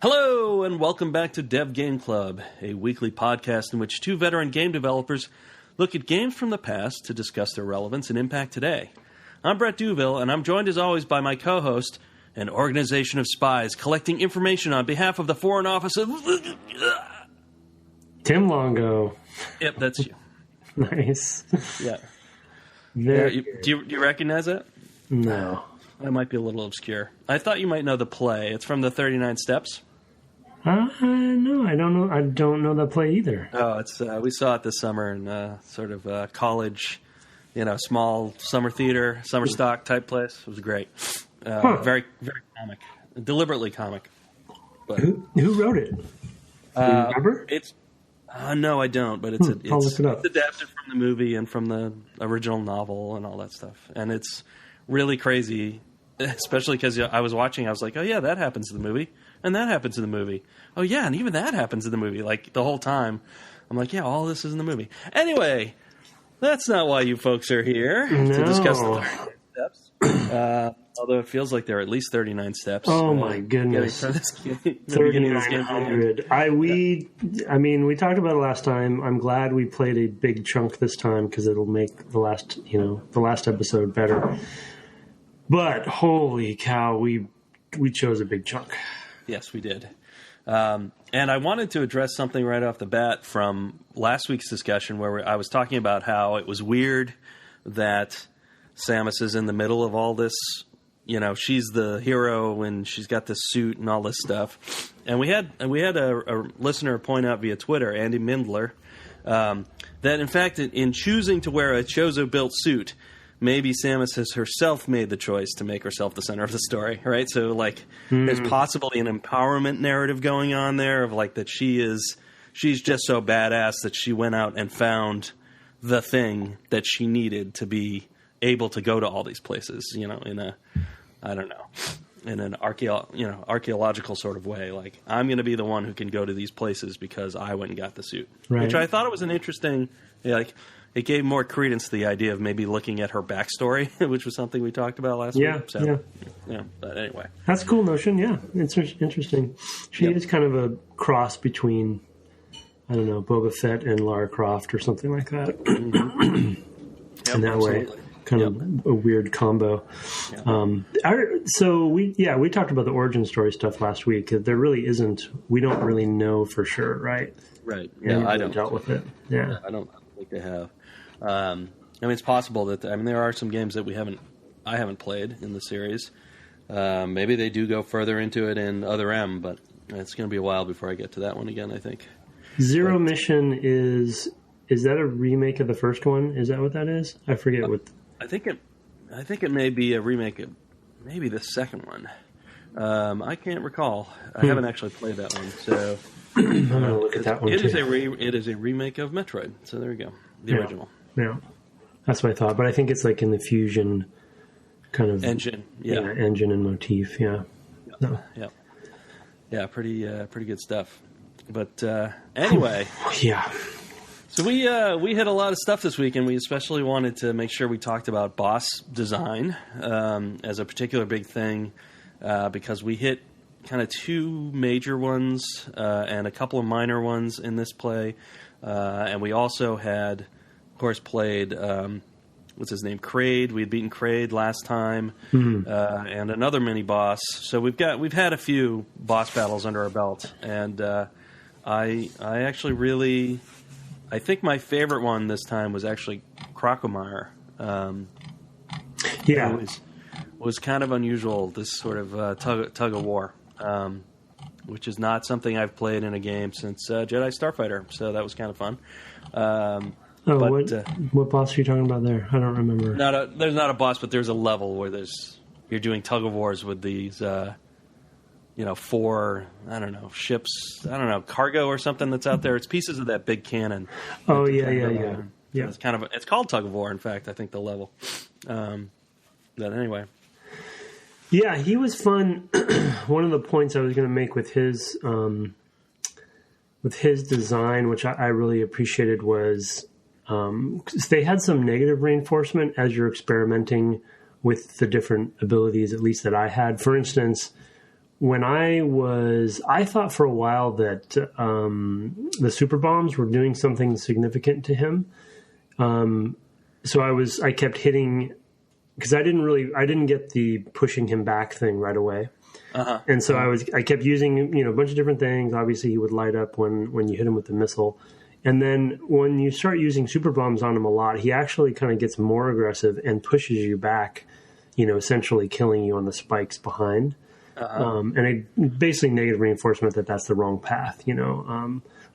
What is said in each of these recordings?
Hello, and welcome back to Dev Game Club, a weekly podcast in which two veteran game developers look at games from the past to discuss their relevance and impact today. I'm Brett Duville, and I'm joined as always by my co-host, an organization of spies collecting information on behalf of the Foreign Office of... Tim Longo. Yep, that's you. Nice. Yeah. Do you recognize that? No. That might be a little obscure. I thought you might know the play. It's from the 39 Steps. No, I don't know. I don't know that play either. Oh, it's we saw it this summer in sort of college, small summer theater, summer stock type place. It was great. Very, very comic, deliberately comic. But who wrote it? Do you remember? It's no, I don't. But it's I'll look it up. It's adapted from the movie and from the original novel and all that stuff, and it's really crazy. Especially because I was watching, I was like, oh yeah, that happens in the movie. And that happens in the movie. Oh, yeah, and even that happens in the movie. Like, the whole time, I'm like, yeah, all this is in the movie. Anyway, that's not why you folks are here to discuss the 39 steps. Although it feels like there are at least 39 steps. Oh, my goodness. 3,900. We talked about it last time. I'm glad we played a big chunk this time because it'll make the last episode better. But, holy cow, we chose a big chunk. Yes, we did. And I wanted to address something right off the bat from last week's discussion where I was talking about how it was weird that Samus is in the middle of all this. She's the hero and she's got this suit and all this stuff. And we had a listener point out via Twitter, Andy Mindler, that in fact in choosing to wear a Chozo-built suit, maybe Samus has herself made the choice to make herself the center of the story, right? So, there's possibly an empowerment narrative going on there of, that she's just so badass that she went out and found the thing that she needed to be able to go to all these places, in an archaeological sort of way. Like, I'm going to be the one who can go to these places because I went and got the suit. Right. Which I thought it was an interesting, it gave more credence to the idea of maybe looking at her backstory, which was something we talked about last week. So, but anyway. That's a cool notion, yeah. It's interesting. She is kind of a cross between, Boba Fett and Lara Croft or something like that. Mm-hmm. In that way. Kind of a weird combo. Yeah. We talked about the origin story stuff last week. There really isn't, we don't really know for sure, right? Right. Yeah, I don't. Dealt with it. Yeah. I don't think they have. It's possible that there are some games that I haven't played in the series. Maybe they do go further into it in Other M, but it's going to be a while before I get to that one again, I think. Zero Mission is that a remake of the first one? Is that what that is? I forget what. I think it may be a remake of maybe the second one. I can't recall. I haven't actually played that one, so I'm going to look at that one. It is a remake of Metroid. So there we go. The original. Yeah, that's what I thought. But I think it's in the Fusion kind of engine. Engine and motif. Yeah. No. Yeah. Pretty good stuff. But anyway. Yeah. So we hit a lot of stuff this week, and we especially wanted to make sure we talked about boss design as a particular big thing because we hit kind of two major ones and a couple of minor ones in this play. And we also had, of course, played, what's his name, Kraid. We had beaten Kraid last time, and another mini-boss. So we've had a few boss battles under our belt, and I actually really... I think my favorite one this time was actually Crocomire. It was kind of unusual, this sort of tug of war, which is not something I've played in a game since Jedi Starfighter, so that was kind of fun. What boss are you talking about there? I don't remember. There's not a boss, but there's a level where you're doing tug of wars with these... 4, ships, cargo or something that's out there. It's pieces of that big cannon. Oh, yeah. It's called tug of war, in fact, I think, the level. But anyway. Yeah, he was fun. One of the points I was going to make with his design, which I really appreciated, was they had some negative reinforcement as you're experimenting with the different abilities, at least that I had. For instance... when I thought for a while that the super bombs were doing something significant to him. So I kept hitting, because I didn't get the pushing him back thing right away. Uh-huh. And so I kept using, a bunch of different things. Obviously he would light up when you hit him with the missile. And then when you start using super bombs on him a lot, he actually kind of gets more aggressive and pushes you back, essentially killing you on the spikes behind. Uh-huh. And basically negative reinforcement that's the wrong path. They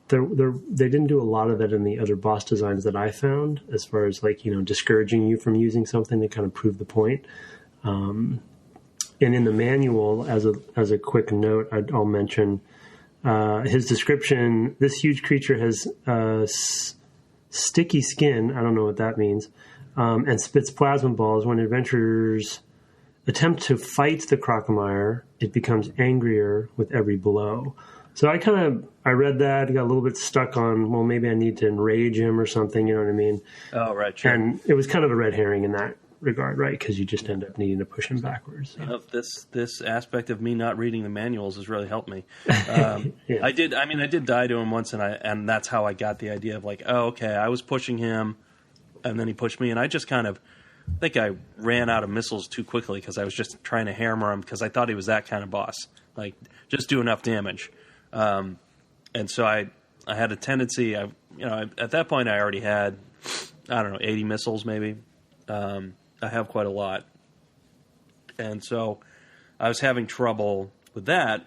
didn't do a lot of that in the other boss designs that I found, as far as discouraging you from using something to kind of prove the point. And in the manual, as a quick note, I'll mention his description. This huge creature has sticky skin. I don't know what that means. And spits plasma balls. When adventurers attempt to fight the Crocomire, it becomes angrier with every blow. So I read that, got a little bit stuck on, well, maybe I need to enrage him or something, you know what I mean? Oh, right, sure. And it was kind of a red herring in that regard, right? Because you just end up needing to push him backwards. So. This aspect of me not reading the manuals has really helped me. Yeah. I did die to him once, and that's how I got the idea of oh, okay, I was pushing him, and then he pushed me, and I just kind of, I think I ran out of missiles too quickly because I was just trying to hammer him because I thought he was that kind of boss. Just do enough damage. And so I had a tendency, at that point I already had, 80 missiles maybe. I have quite a lot. And so I was having trouble with that.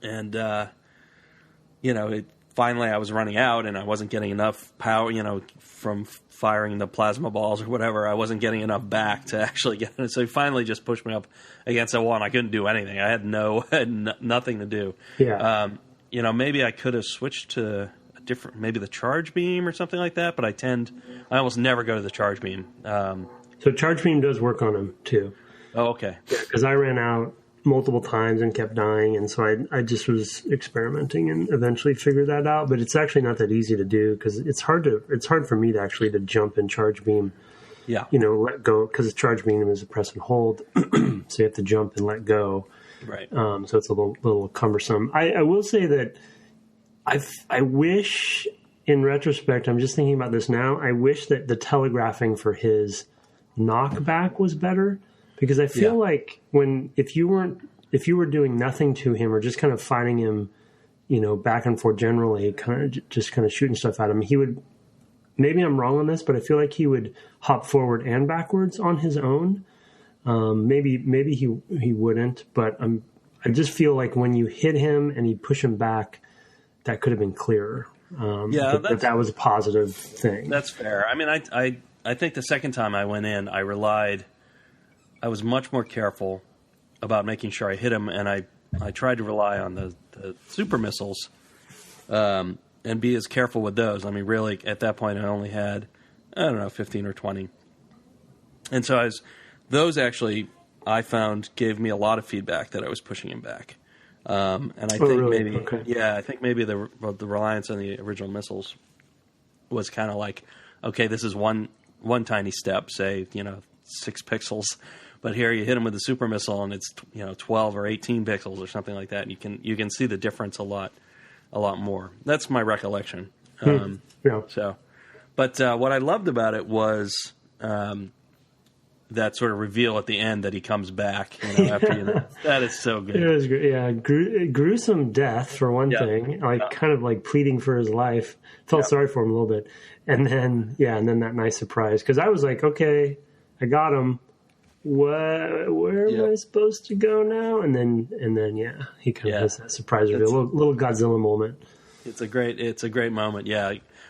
And, finally I was running out and I wasn't getting enough power, from firing the plasma balls or whatever. I wasn't getting enough back to actually get it. So he finally just pushed me up against that wall and I couldn't do anything. I had nothing to do. Yeah. Maybe I could have switched to a different, maybe the charge beam or something like that, but I almost never go to the charge beam. So charge beam does work on him too. Oh, okay. Yeah, because I ran out multiple times and kept dying, and so I just was experimenting and eventually figured that out. But it's actually not that easy to do because it's hard for me to jump in charge beam. Yeah. Let go, because the charge beam is a press and hold, so you have to jump and let go. Right. So it's a little cumbersome. I will say that I wish, in retrospect, I'm just thinking about this now, I wish that the telegraphing for his knockback was better, because I feel like if you were doing nothing to him or just kind of fighting him, back and forth generally, kind of shooting stuff at him, he would, maybe I'm wrong on this, but I feel like he would hop forward and backwards on his own. Maybe he wouldn't, but I just feel like when you hit him and you push him back, that could have been clearer. That was a positive thing. That's fair. I mean, I think the second time I went in, I was much more careful about making sure I hit him, and I tried to rely on the super missiles and be as careful with those. I mean, really, at that point, I only had, 15 or 20. And so those actually, I found, gave me a lot of feedback that I was pushing him back. And I think maybe the reliance on the original missiles was kind of like, okay, this is one tiny step, say, 6 pixels, but here you hit him with the super missile and it's 12 or 18 pixels or something like that. And you can see the difference a lot more. That's my recollection. So, but what I loved about it was that sort of reveal at the end that he comes back after that is so good. It was great. Yeah, gruesome death for one thing, kind of like pleading for his life. Felt sorry for him a little bit, and then that nice surprise, because I was like, okay, I got him. Where am I supposed to go now? And then he kind of has that surprise reveal, little Godzilla moment. It's a great moment,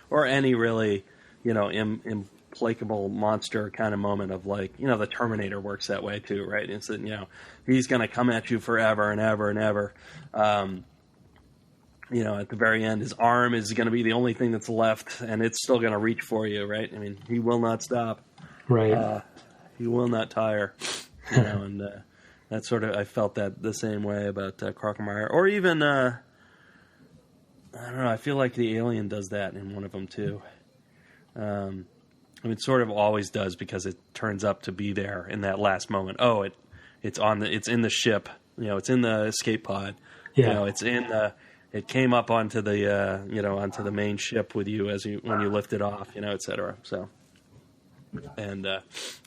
or any really implacable monster kind of moment of the Terminator works that way too, right? It's that he's going to come at you forever and ever and ever. At the very end, his arm is going to be the only thing that's left, and it's still going to reach for you, right? I mean, he will not stop, right? He will not tire, and that sort of, I felt that the same way about Crocomire, or even I don't know. I feel like the alien does that in one of them too. It sort of always does, because it turns up to be there in that last moment. Oh, it's in the ship, it's in the escape pod. Yeah. It came up onto the onto the main ship with you when you lift it off, etc. So, and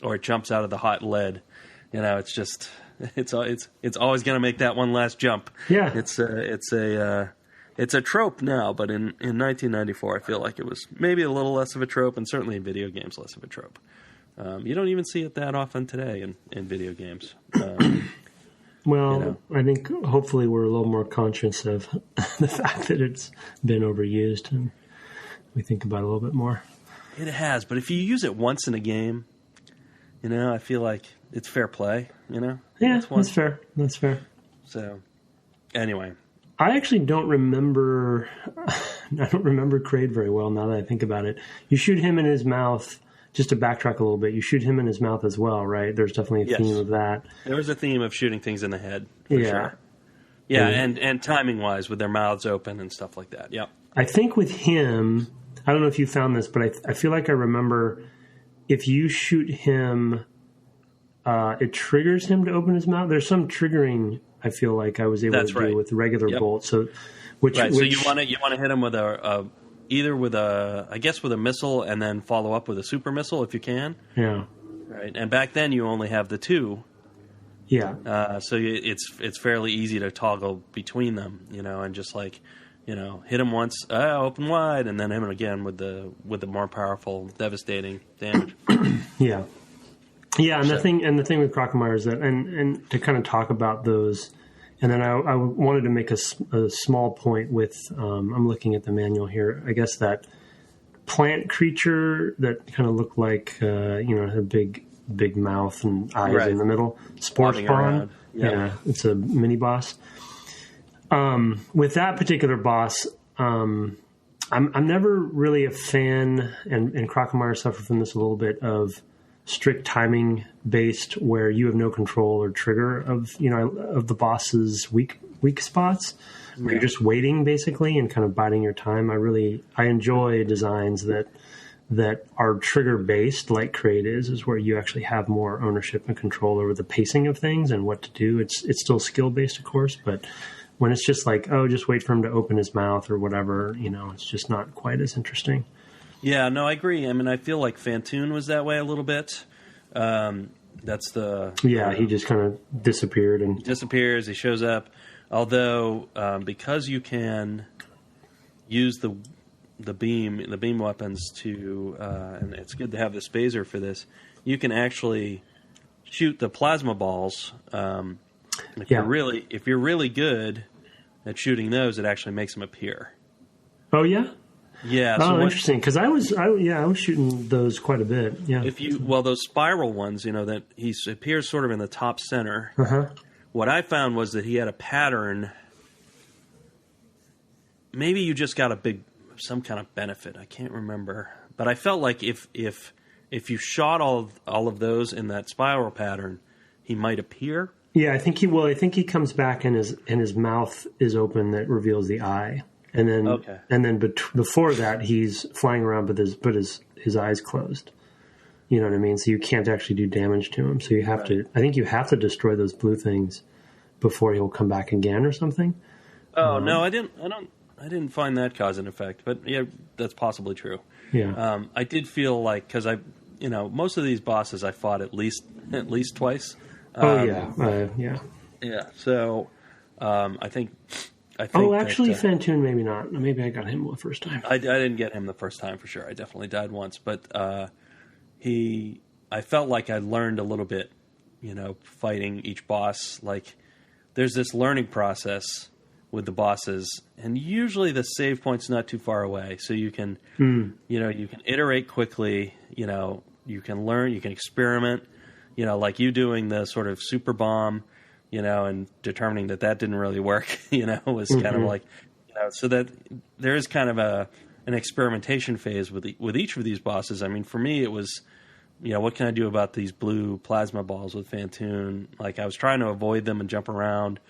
or it jumps out of the hot lead. It's just it's always going to make that one last jump. Yeah. It's a trope now, but in 1994, I feel like it was maybe a little less of a trope, and certainly in video games, less of a trope. You don't even see it that often today in video games. Well, I think hopefully we're a little more conscious of the fact that it's been overused, and we think about it a little bit more. It has, but if you use it once in a game, I feel like it's fair play. Yeah, that's fair. That's fair. So, anyway, I actually don't remember. I don't remember Kraid very well now that I think about it. You shoot him in his mouth. Just to backtrack a little bit, you shoot him in his mouth as well, right? There's definitely a theme of that. There was a theme of shooting things in the head, for sure. Yeah, and timing-wise, with their mouths open and stuff like that, yep. I think with him, I don't know if you found this, but I feel like I remember if you shoot him, it triggers him to open his mouth. There's some triggering I feel like I was able to do with regular bolts. So, so you want to hit him with either with a missile and then follow up with a super missile if you can. Yeah. Right. And back then you only have the two. Yeah. So it's fairly easy to toggle between them, and just hit them once, open wide, and then hit them again with the more powerful, devastating damage. Yeah. Yeah, and the thing with Crocomire is that, and to kind of talk about those. And then I wanted to make a small point with, I'm looking at the manual here, I guess that plant creature that kind of looked like, had a big mouth and eyes in the middle. Spore Spawn. Yep. Yeah, it's a mini boss. With that particular boss, I'm never really a fan, and Crocomire suffered from this a little bit, of strict timing based where you have no control or trigger of the boss's weak spots. Where you're just waiting basically and kind of biding your time. I enjoy designs that are trigger based like Kraid is where you actually have more ownership and control over the pacing of things and what to do. It's still skill based, of course, but when it's just like, just wait for him to open his mouth or whatever, it's just not quite as interesting. Yeah, no, I agree. I mean, I feel like Fantoon was that way a little bit. That's the... Yeah, he just kind of disappeared. He disappears, he shows up. Although, because you can use the beam weapons to... and it's good to have the spazer for this, you can actually shoot the plasma balls. If you're really good at shooting those, it actually makes them appear. Oh, yeah? Yeah. So interesting. Because I was shooting those quite a bit. Yeah. Those spiral ones, that he appears sort of in the top center. Uh-huh. What I found was that he had a pattern. Maybe you just got some kind of benefit. I can't remember, but I felt like if you shot all of those in that spiral pattern, he might appear. Yeah, I think he comes back and his mouth is open that reveals the eye. And then, before that, he's flying around, but his eyes closed. You know what I mean? So you can't actually do damage to him. So you have to. I think you have to destroy those blue things before he'll come back again, or something. Oh no, I didn't find that cause and effect, but yeah, that's possibly true. Yeah. I did feel like because most of these bosses I fought at least twice. Yeah. So I think. Actually, Fantoon, maybe not. Maybe I got him the first time. I didn't get him the first time for sure. I definitely died once, but I felt like I learned a little bit, fighting each boss. Like, there's this learning process with the bosses, and usually the save point's not too far away, so you can, you can iterate quickly. You can learn, you can experiment. Like you doing the sort of super bomb. And determining that didn't really work, was kind of like, so that there is kind of an experimentation phase with each of these bosses. I mean, for me, it was, what can I do about these blue plasma balls with Fantoon? Like, I was trying to avoid them and jump around,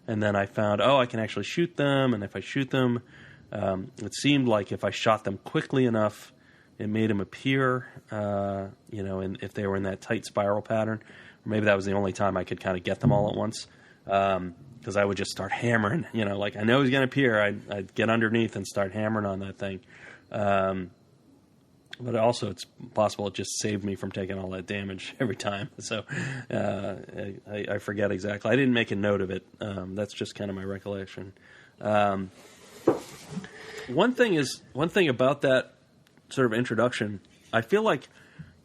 and then I found, I can actually shoot them, and if I shoot them, it seemed like if I shot them quickly enough, it made them appear, and if they were in that tight spiral pattern. Maybe that was the only time I could kind of get them all at once. because I would just start hammering. Like I know he's going to appear. I'd get underneath and start hammering on that thing. But also, it's possible it just saved me from taking all that damage every time. So I forget exactly. I didn't make a note of it. That's just kind of my recollection. One thing about that sort of introduction, I feel like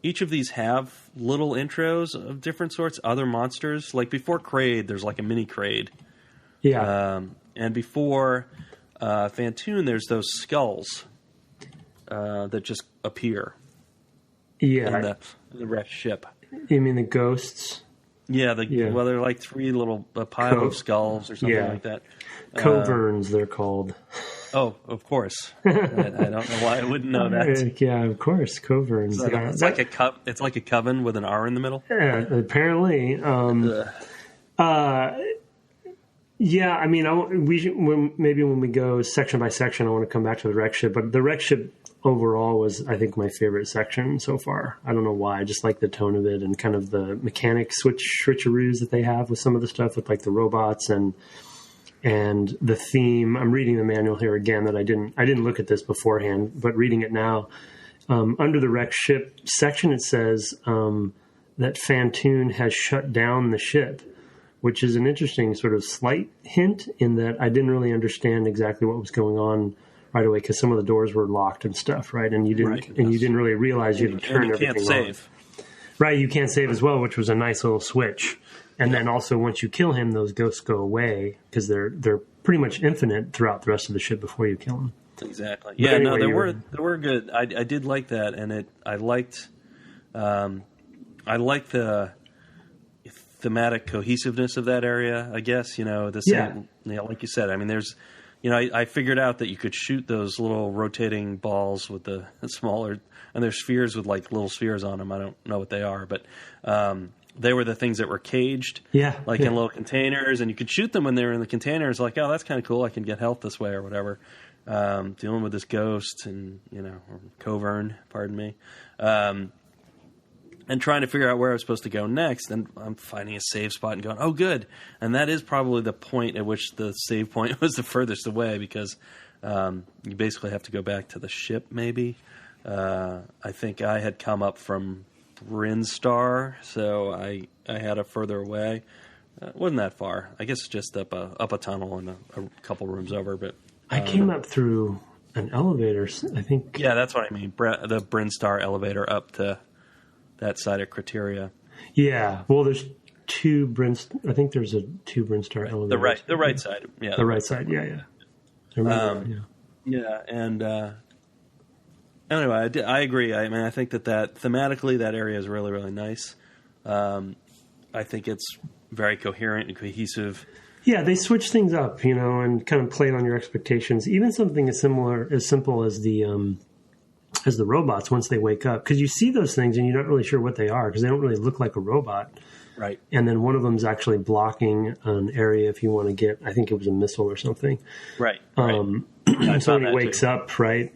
each of these have little intros of different sorts, other monsters. Like before Kraid, there's like a mini Kraid. Yeah. And before Fantoon, there's those skulls that just appear. Yeah. In the wrecked ship. You mean the ghosts? Yeah, well, they're like three little pile of skulls or something like that. Coverns, they're called. Oh, of course. I don't know why I wouldn't know that. Yeah, of course, coverns. It's like a coven with an R in the middle. Yeah, apparently. Yeah, I mean, maybe when we go section by section, I want to come back to the wreck ship. But the wreck ship overall was, I think, my favorite section so far. I don't know why. I just like the tone of it and kind of the mechanic switcheroos that they have with some of the stuff with like the robots and the theme. I'm reading the manual here again that I didn't look at this beforehand, but reading it now. Under the wreck ship section, it says that Fantoon has shut down the ship, which is an interesting sort of slight hint in that I didn't really understand exactly what was going on right away because some of the doors were locked and stuff, right? And you didn't really realize you had to turn everything on. You can't save. Right, you can't save as well, which was a nice little switch. And then also once you kill him, those ghosts go away because they're pretty much infinite throughout the rest of the ship before you kill them. Exactly. Yeah, anyway, they were good. I did like that, and I liked the thematic cohesiveness of that area, I guess. Like you said, I mean, there's, I figured out that you could shoot those little rotating balls with the smaller, and there's spheres with like little spheres on them. I don't know what they are, but they were the things that were caged, in little containers, and you could shoot them when they were in the containers. Like, oh, that's kind of cool. I can get health this way or whatever. Dealing with this ghost and or covern, pardon me. And trying to figure out where I was supposed to go next, and I'm finding a save spot and going, oh, good. And that is probably the point at which the save point was the furthest away because you basically have to go back to the ship, maybe. I think I had come up from Brinstar, so I had a further away. It wasn't that far. I guess just up a tunnel and a couple rooms over. But I came up through an elevator, I think. Yeah, that's what I mean. The Brinstar elevator up to that side of Criteria. Yeah. Well, there's two I think there's two Brinstar elevators. The right side. Yeah. The right side. Yeah. I remember, yeah. And anyway, I agree. I mean, I think that thematically that area is really, really nice. I think it's very coherent and cohesive. Yeah, they switch things up, and kind of played on your expectations. Even something as simple as the robots once they wake up, because you see those things and you're not really sure what they are because they don't really look like a robot. Right. And then one of them's actually blocking an area if you want to get, I think it was a missile or something. Right. So when he wakes up, right,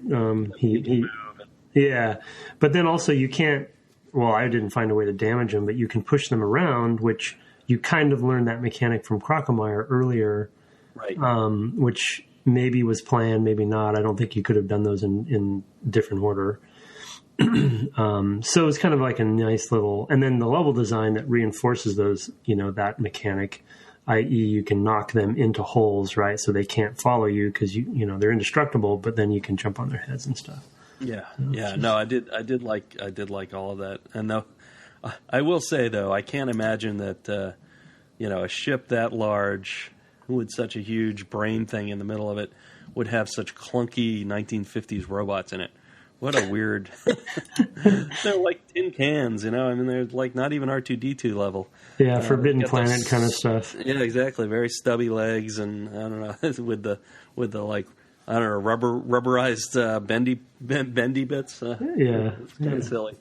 yeah. But then also you can't, well, I didn't find a way to damage them, but you can push them around, which you kind of learned that mechanic from Crocomire earlier. Right. Which maybe was planned, maybe not. I don't think you could have done those in different order. So it's kind of like a nice little, and then the level design that reinforces those, that mechanic, i.e. you can knock them into holes, right? So they can't follow you because they're indestructible, but then you can jump on their heads and stuff. Yeah. No, I did like all of that. And though I will say though, I can't imagine that, a ship that large with such a huge brain thing in the middle of it would have such clunky 1950s robots in it. What a weird... They're like tin cans, I mean, they're like not even R2-D2 level. Yeah, Forbidden Planet kind of stuff. Yeah, exactly. Very stubby legs and, I don't know, with the like, I don't know, rubberized bendy bits. Yeah. It's kind of silly.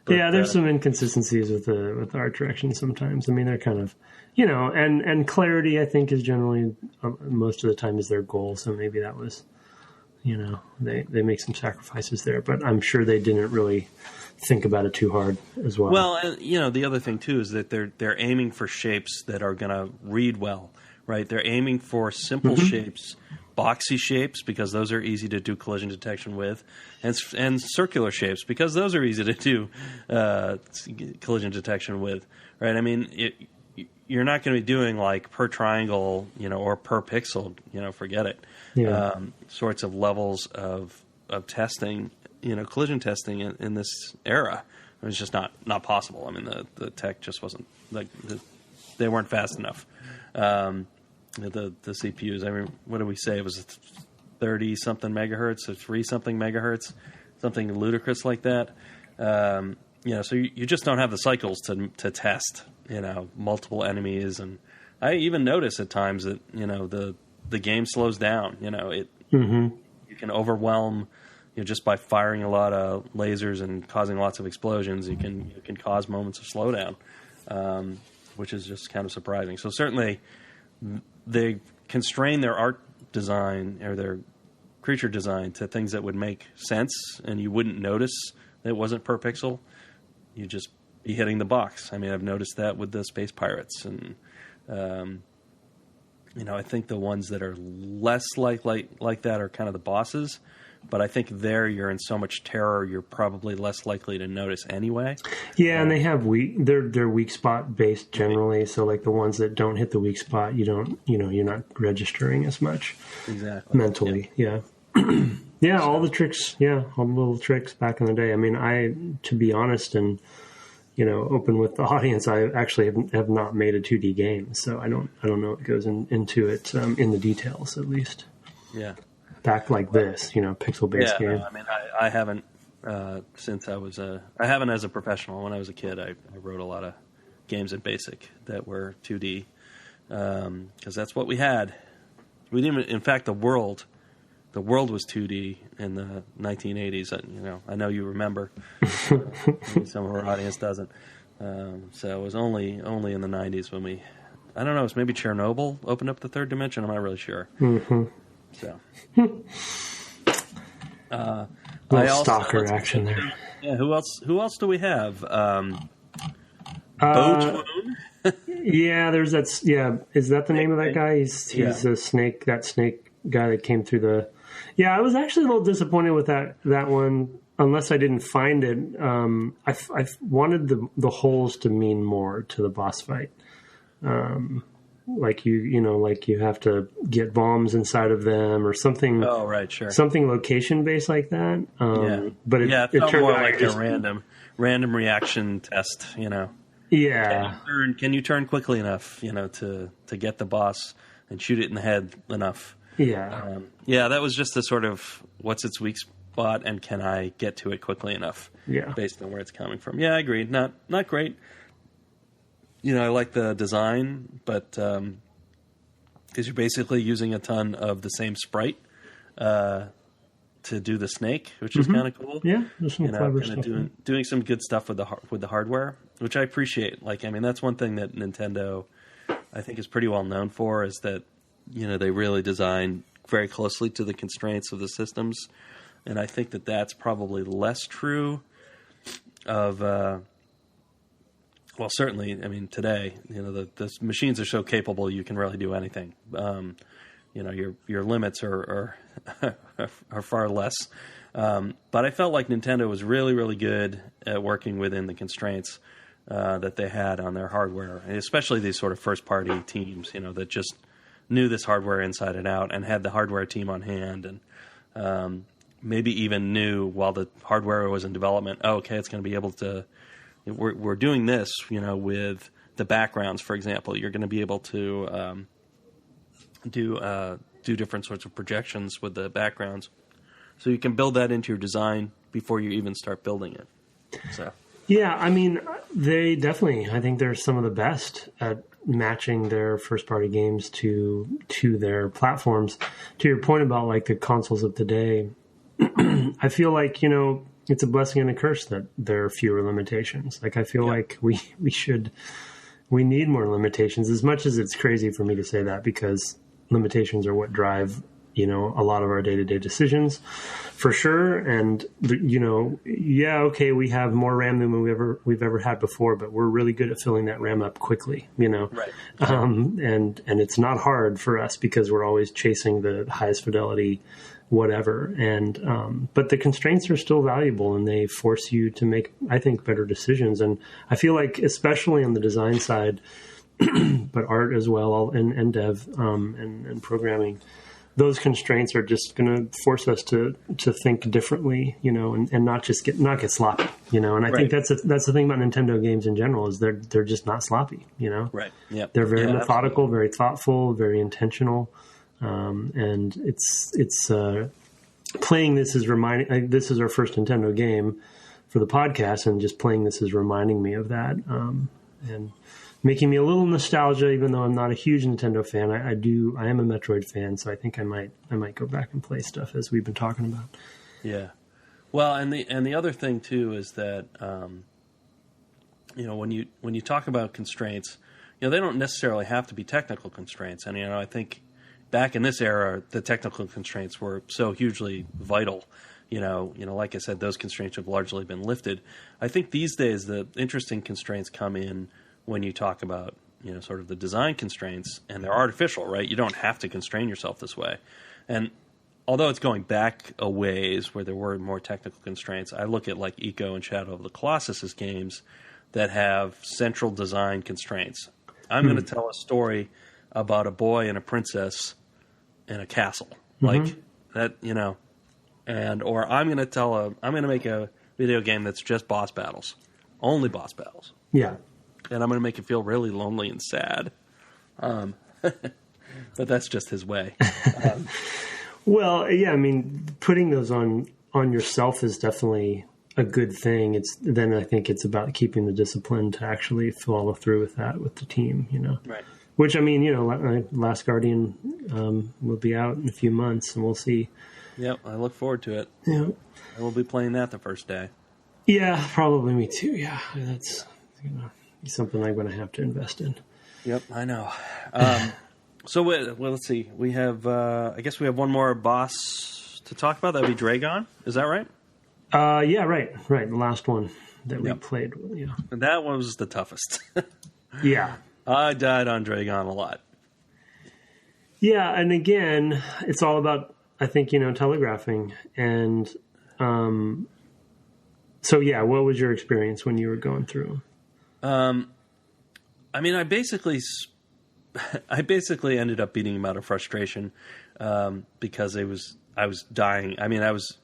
But, there's some inconsistencies with the art direction sometimes. I mean, they're kind of... and clarity, I think, is generally most of the time is their goal. So maybe that was, they make some sacrifices there, but I'm sure they didn't really think about it too hard as well. Well, and, the other thing too is that they're aiming for shapes that are going to read well, right? They're aiming for simple shapes, boxy shapes, because those are easy to do collision detection with, and circular shapes, because those are easy to do collision detection with, right? I mean, you're not going to be doing like per triangle, or per pixel, forget it. Yeah. Sorts of levels of testing, collision testing in this era. It was just not possible. I mean, the tech just wasn't they weren't fast enough. The CPUs. I mean, what did we say? It was 30 something megahertz or 3 something megahertz, something ludicrous like that. So you just don't have the cycles to test, multiple enemies. And I even notice at times that, the game slows down. You can overwhelm, just by firing a lot of lasers and causing lots of explosions. You can cause moments of slowdown, which is just kind of surprising. So certainly they constrain their art design or their creature design to things that would make sense, and you wouldn't notice that it wasn't per pixel. You'd just be hitting the box. I mean, I've noticed that with the Space Pirates, and I think the ones that are less like that are kind of the bosses. But I think there you're in so much terror, you're probably less likely to notice anyway. Yeah, and they have they're weak spot based generally. So like the ones that don't hit the weak spot, you're not registering as much exactly mentally. Yeah. Yeah, all the tricks. Yeah, all the little tricks back in the day. I mean, to be honest and open with the audience, I actually have not made a 2D game, so I don't know what goes into it in the details at least. Yeah. Back like this, pixel-based game. No, I mean, I haven't since I haven't as a professional. When I was a kid, I wrote a lot of games in BASIC that were 2D because that's what we had. We didn't. In fact, the world was 2D in the 1980s. I know you remember. Some of our audience doesn't. So it was only in the 90s when we. I don't know. It was maybe Chernobyl opened up the third dimension. I'm not really sure. Mm-hmm. So, stalker action there. Yeah, who else do we have? Botwoon? Yeah, there's that. Yeah, is that the name of that guy? He's a snake. That snake guy that came through the. Yeah, I was actually a little disappointed with that one. Unless I didn't find it, I wanted the holes to mean more to the boss fight. Like you have to get bombs inside of them or something. Oh, right, sure. Something location based like that. But it felt turned more out like a random reaction test. Yeah. Can you turn quickly enough? To get the boss and shoot it in the head enough. Yeah. That was just a sort of what's its weak spot and can I get to it quickly enough? Yeah. Based on where it's coming from. Yeah, I agree. Not great. I like the design, but because you're basically using a ton of the same sprite to do the snake, which is kind of cool. Yeah, there's some clever stuff. Doing some good stuff with the hardware, which I appreciate. That's one thing that Nintendo, I think, is pretty well known for, is that they really design very closely to the constraints of the systems, and I think that's probably less true of. Well, certainly, I mean, today, the machines are so capable you can really do anything. Your limits are far less. But I felt like Nintendo was really, really good at working within the constraints that they had on their hardware, and especially these sort of first-party teams, that just knew this hardware inside and out and had the hardware team on hand and maybe even knew while the hardware was in development, it's going to be able to... We're doing this, with the backgrounds, for example. You're going to be able to do different sorts of projections with the backgrounds, so you can build that into your design before you even start building it. So, yeah, I mean, they definitely. I think they're some of the best at matching their first-party games to their platforms. To your point about like the consoles of today, I feel like it's a blessing and a curse that there are fewer limitations. Like I feel like we need more limitations, as much as it's crazy for me to say that, because limitations are what drive, a lot of our day-to-day decisions for sure. And, okay, we have more RAM than we've ever had before, but we're really good at filling that RAM up quickly, Right. And it's not hard for us because we're always chasing the highest fidelity, whatever. And, but the constraints are still valuable and they force you to make, I think, better decisions. And I feel like, especially on the design side, but art as well, and dev, and programming, those constraints are just going to force us to think differently, and not get sloppy, and I think that's the thing about Nintendo games in general is they're just not sloppy, Right. Yeah. They're very methodical, absolutely. Very thoughtful, very intentional. And it's playing this is reminding, this is our first Nintendo game for the podcast, and just playing this is reminding me of that. And making me a little nostalgia, even though I'm not a huge Nintendo fan. I am a Metroid fan, so I think I might go back and play stuff as we've been talking about. Yeah. Well, and the other thing too is that when you talk about constraints, they don't necessarily have to be technical constraints. And I think back in this era, the technical constraints were so hugely vital. Like I said, those constraints have largely been lifted. I think these days the interesting constraints come in when you talk about, sort of the design constraints, and they're artificial, right? You don't have to constrain yourself this way. And although it's going back a ways where there were more technical constraints, I look at like Eco and Shadow of the Colossus as games that have central design constraints. I'm going to tell a story about a boy and a princess in a castle. Like that, or I'm going to make a video game that's just boss battles. Only boss battles. Yeah. And I'm going to make it feel really lonely and sad. But that's just his way. Well, yeah, I mean, putting those on yourself is definitely a good thing. Then I think it's about keeping the discipline to actually follow through with that with the team, Right. Which, I mean, Last Guardian will be out in a few months, and we'll see. Yep, I look forward to it. Yeah. I will be playing that the first day. Yeah, probably me too. Yeah, that's something I'm going to have to invest in. Yep, I know. So, let's see. We have, I guess we have one more boss to talk about. That would be Draygon. Is that right? Yeah, right. The last one that we played. Yeah. And that one was the toughest. Yeah. I died on Draygon a lot. Yeah, and again, it's all about, I think, telegraphing. And so, yeah, what was your experience when you were going through? I mean, I basically ended up beating him out of frustration because I was dying. I mean, I was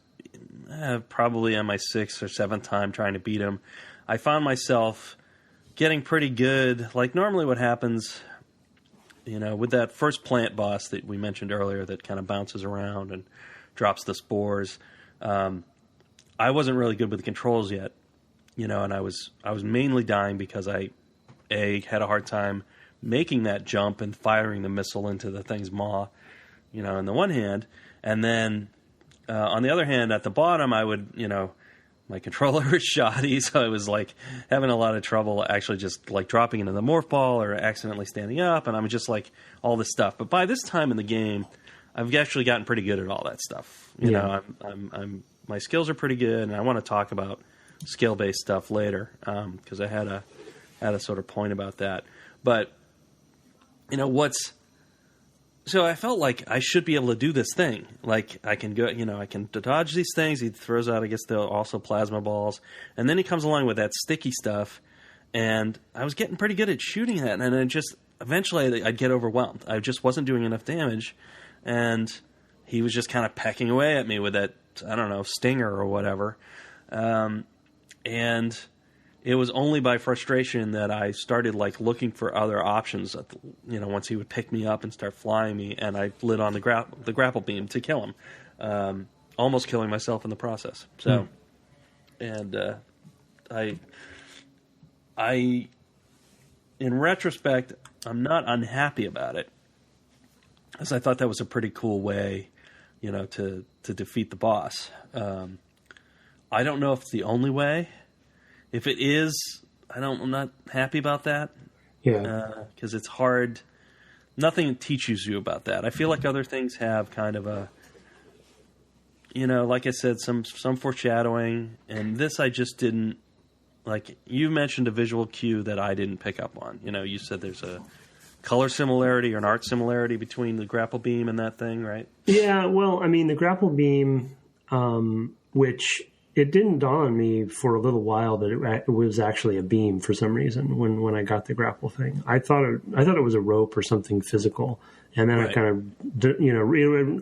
probably on my 6th or 7th time trying to beat him. I found myself getting pretty good. Like normally what happens, with that first plant boss that we mentioned earlier that kind of bounces around and drops the spores, I wasn't really good with the controls yet, and I was mainly dying because I had a hard time making that jump and firing the missile into the thing's maw, on the one hand, and then on the other hand, at the bottom, I would, my controller was shoddy, so I was like having a lot of trouble actually just like dropping into the morph ball or accidentally standing up, and I'm just like all this stuff. But by this time in the game, I've actually gotten pretty good at all that stuff. I'm my skills are pretty good, and I want to talk about skill-based stuff later because I had a sort of point about that. But so I felt like I should be able to do this thing. Like I can go, I can dodge these things. He throws out, I guess, also plasma balls, and then he comes along with that sticky stuff. And I was getting pretty good at shooting that, and then eventually I'd get overwhelmed. I just wasn't doing enough damage, and he was just kind of pecking away at me with that, I don't know, stinger or whatever. And it was only by frustration that I started like looking for other options. Once he would pick me up and start flying me, and I lit on the grapple beam to kill him, almost killing myself in the process. So, and I, in retrospect, I'm not unhappy about it, because I thought that was a pretty cool way, to defeat the boss. I don't know if it's the only way. If it is, I'm not happy about that. Yeah. Because it's hard nothing teaches you about that. I feel like other things have kind of a, like I said, some foreshadowing, and this I just didn't. Like, you mentioned a visual cue that I didn't pick up on. You said there's a color similarity or an art similarity between the grapple beam and that thing, right? Yeah, well, I mean, the grapple beam, which it didn't dawn on me for a little while that it was actually a beam for some reason when I got the grapple thing. I thought it was a rope or something physical. And then I kind of,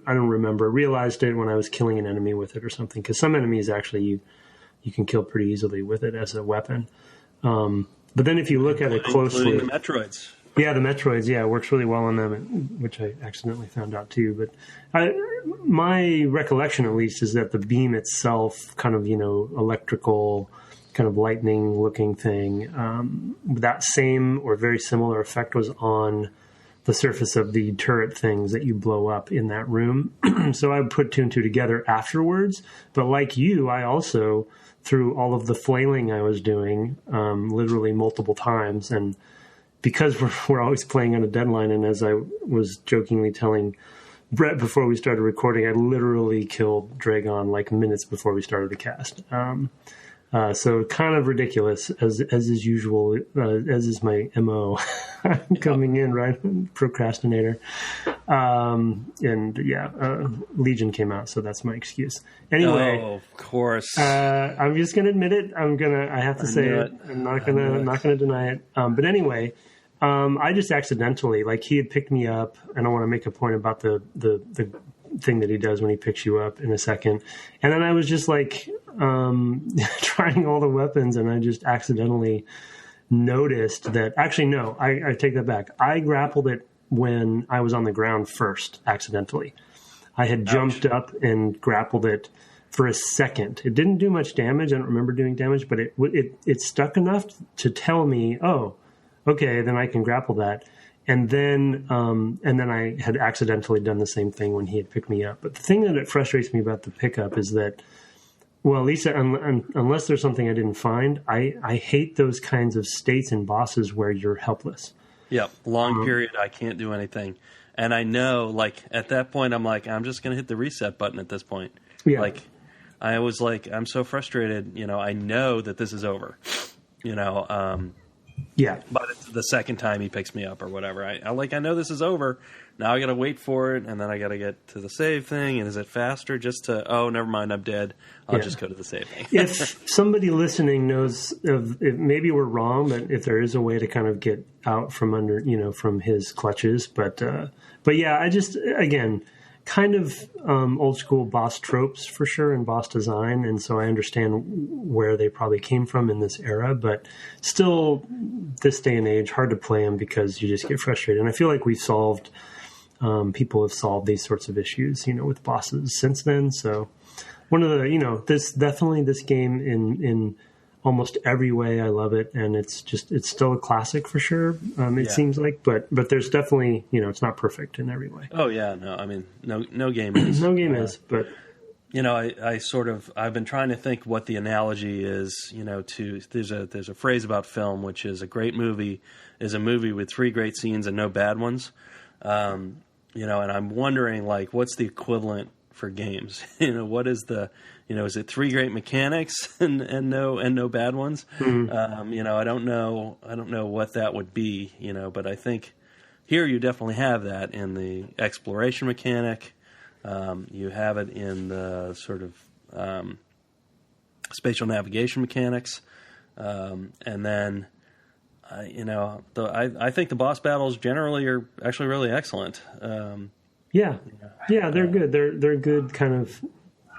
I don't remember, realized it when I was killing an enemy with it or something. Because some enemies actually you can kill pretty easily with it as a weapon. But then if you look at it closely... Including the Metroids. Yeah, the Metroids, it works really well on them, which I accidentally found out too. But my recollection, at least, is that the beam itself, kind of, electrical, kind of lightning-looking thing, that same or very similar effect was on the surface of the turret things that you blow up in that room. So I would put two and two together afterwards. But like you, I also, through all of the flailing I was doing, literally multiple times, and because we're always playing on a deadline, and as I was jokingly telling Brett before we started recording, I literally killed Draygon like minutes before we started the cast. So kind of ridiculous, as is usual, as is my MO. I'm coming in, right? Procrastinator. Legion came out, so that's my excuse. Anyway. Oh, of course. I'm just going to admit it. I have to say it. I'm not going to deny it. But anyway, I just accidentally, like, he had picked me up, and I want to make a point about the thing that he does when he picks you up in a second. And then I was just like, trying all the weapons, and I just accidentally noticed that, actually, no, I take that back. I grappled it when I was on the ground first, accidentally. I had jumped up and grappled it for a second. It didn't do much damage. I don't remember doing damage, but it stuck enough to tell me, oh, okay, then I can grapple that. And then I had accidentally done the same thing when he had picked me up. But the thing that frustrates me about the pickup is that, well, Lisa, unless there's something I didn't find, I hate those kinds of states and bosses where you're helpless. Yep, long period, I can't do anything. And I know, like, at that point, I'm like, I'm just going to hit the reset button at this point. Yeah. Like, I was like, I'm so frustrated, I know that this is over, Yeah. But it's the second time he picks me up or whatever. I know this is over. Now I got to wait for it, and then I got to get to the save thing. And is it faster just to, oh, never mind, I'm dead. I'll just go to the save thing. If somebody listening knows, if maybe we're wrong, but if there is a way to kind of get out from under, from his clutches. But yeah, I just, again, kind of old school boss tropes for sure, and boss design, and so I understand where they probably came from in this era, but still, this day and age, hard to play them because you just get frustrated. And I feel like people have solved these sorts of issues, with bosses since then. So one of the, this game in almost every way, I love it, and it's still a classic for sure. It seems like, but there's definitely, it's not perfect in every way. Oh yeah, no, I mean, no game is. No game is, but I've been trying to think what the analogy is. There's a phrase about film, which is a great movie is a movie with 3 great scenes and no bad ones. And I'm wondering, like, what's the equivalent for games? What is the is it 3 great mechanics and no bad ones? Mm-hmm. I don't know what that would be, but I think here you definitely have that in the exploration mechanic. You have it in the sort of spatial navigation mechanics, and then I think the boss battles generally are actually really excellent. Yeah, they're good. They're good kind of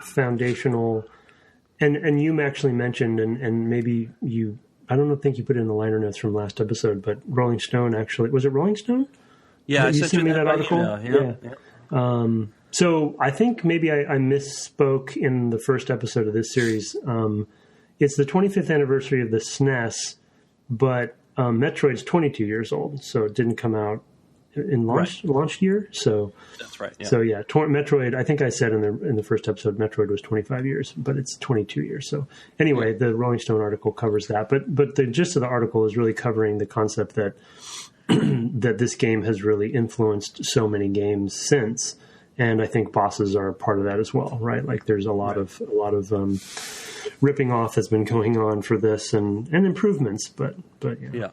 foundational, and you actually mentioned, and maybe I don't think you put it in the liner notes from last episode, but Rolling Stone actually, was it Rolling Stone? Yeah, you sent me that article. Yeah. So I think maybe I misspoke in the first episode of this series. It's the 25th anniversary of the SNES, but Metroid's 22 years old, so it didn't come out in launch year. So that's right. Yeah. So yeah, Metroid. I think I said in the first episode, Metroid was 25 years, but it's 22 years. So anyway, the Rolling Stone article covers that. But the gist of the article is really covering the concept that that this game has really influenced so many games since. And I think bosses are a part of that as well, right? Like there's a lot of ripping off has been going on for this and improvements, but yeah.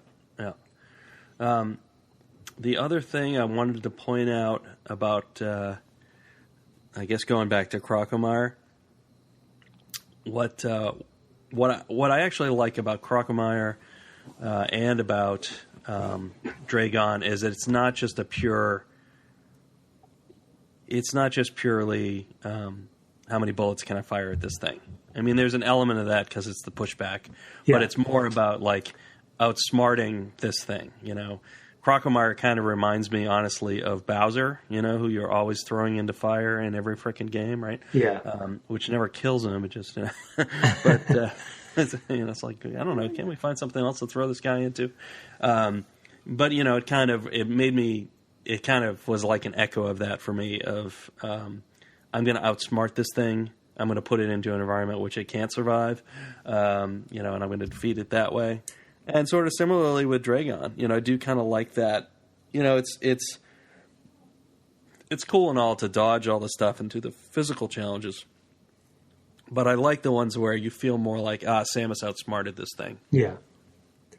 The other thing I wanted to point out about, I guess going back to Crocomire, what I actually like about Crocomire and about Draygon is that it's not just purely how many bullets can I fire at this thing. I mean, there's an element of that because it's the pushback, but it's more about like outsmarting this thing. Crocomire kind of reminds me, honestly, of Bowser. Who you're always throwing into fire in every freaking game, right? Yeah. Which never kills him. It just, but it's like, I don't know. Can't we find something else to throw this guy into? But it kind of was like an echo of that for me. Of I'm going to outsmart this thing. I'm going to put it into an environment which it can't survive. And I'm going to defeat it that way. And sort of similarly with Draygon, I do kind of like that. It's cool and all to dodge all the stuff and do the physical challenges. But I like the ones where you feel more like, Samus outsmarted this thing. Yeah.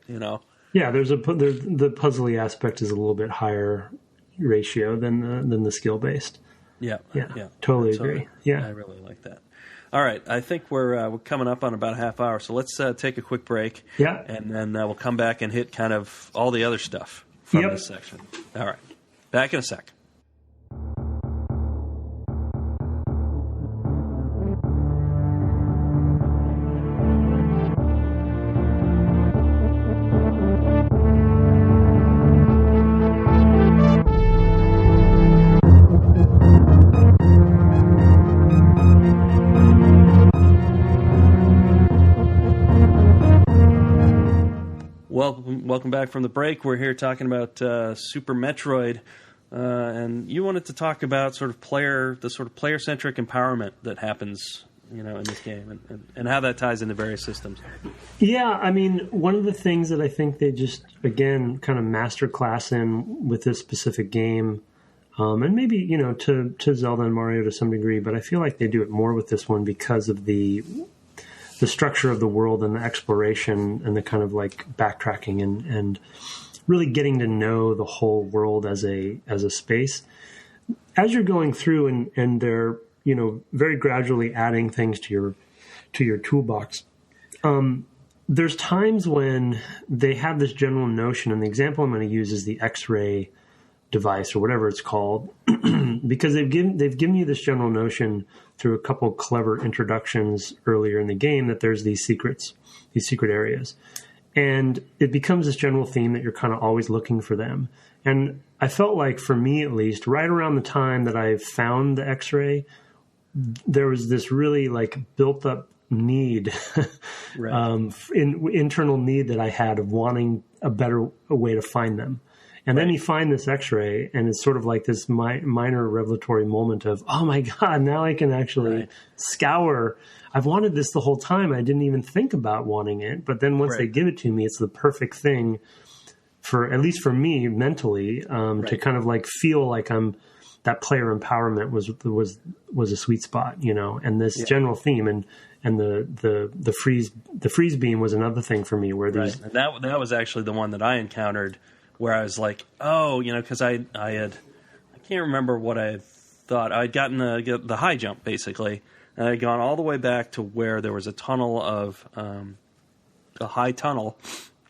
Yeah, the puzzly aspect is a little bit higher ratio than the skill based. Yeah. Totally agree. Yeah, I really like that. All right, I think we're coming up on about a half hour, so let's take a quick break. Yeah, and then we'll come back and hit kind of all the other stuff from this section. All right, back in a sec. Welcome back from the break. We're here talking about Super Metroid, and you wanted to talk about the player-centric empowerment that happens, in this game, and how that ties into various systems. Yeah, I mean, one of the things that I think they just again kind of masterclass in with this specific game, and maybe to Zelda and Mario to some degree, but I feel like they do it more with this one because of the structure of the world and the exploration and the kind of like backtracking and really getting to know the whole world as a space. As you're going through and they're, very gradually adding things to your toolbox. There's times when they have this general notion, and the example I'm going to use is the X-ray device or whatever it's called, because they've given you this general notion through a couple clever introductions earlier in the game that there's these secret areas. And it becomes this general theme that you're kind of always looking for them. And I felt like, for me at least, right around the time that I found the X-ray, there was this really like built up need, right. Internal need that I had of wanting a better way to find them. And then you find this X-ray, and it's sort of like this minor revelatory moment of, oh my God, now I can actually scour. I've wanted this the whole time. I didn't even think about wanting it. But then once they give it to me, it's the perfect thing for, at least for me mentally, to kind of like feel like that player empowerment was a sweet spot, and this general theme and the freeze beam was another thing for me where these. And that was actually the one that I encountered, where I was like, because I can't remember what I had thought. I had gotten the high jump, basically, and I had gone all the way back to where there was a tunnel of, a high tunnel,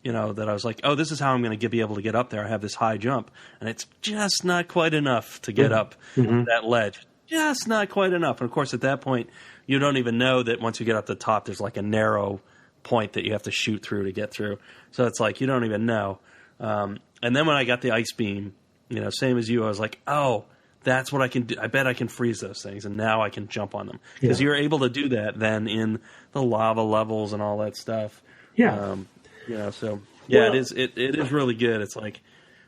that I was like, this is how I'm going to be able to get up there. I have this high jump, and it's just not quite enough to get up that ledge. Just not quite enough. And, of course, at that point, you don't even know that once you get up the top, there's like a narrow point that you have to shoot through to get through. So it's like you don't even know. And then when I got the ice beam, same as you, I was like, that's what I can do. I bet I can freeze those things, and now I can jump on them. Because you're able to do that then in the lava levels and all that stuff. Yeah. It is really good. It's like,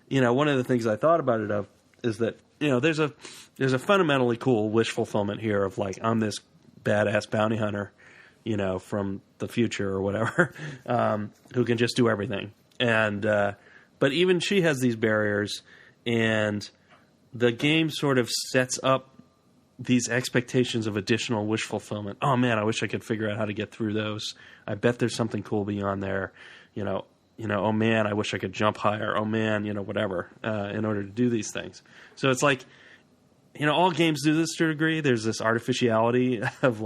one of the things I thought about it is that, there's a fundamentally cool wish fulfillment here of like, I'm this badass bounty hunter, from the future or whatever, who can just do everything. And But even she has these barriers, and the game sort of sets up these expectations of additional wish fulfillment. Oh man, I wish I could figure out how to get through those. I bet there's something cool beyond there. Oh man, I wish I could jump higher. Oh man, whatever, in order to do these things. So it's like, all games do this to a degree. There's this artificiality of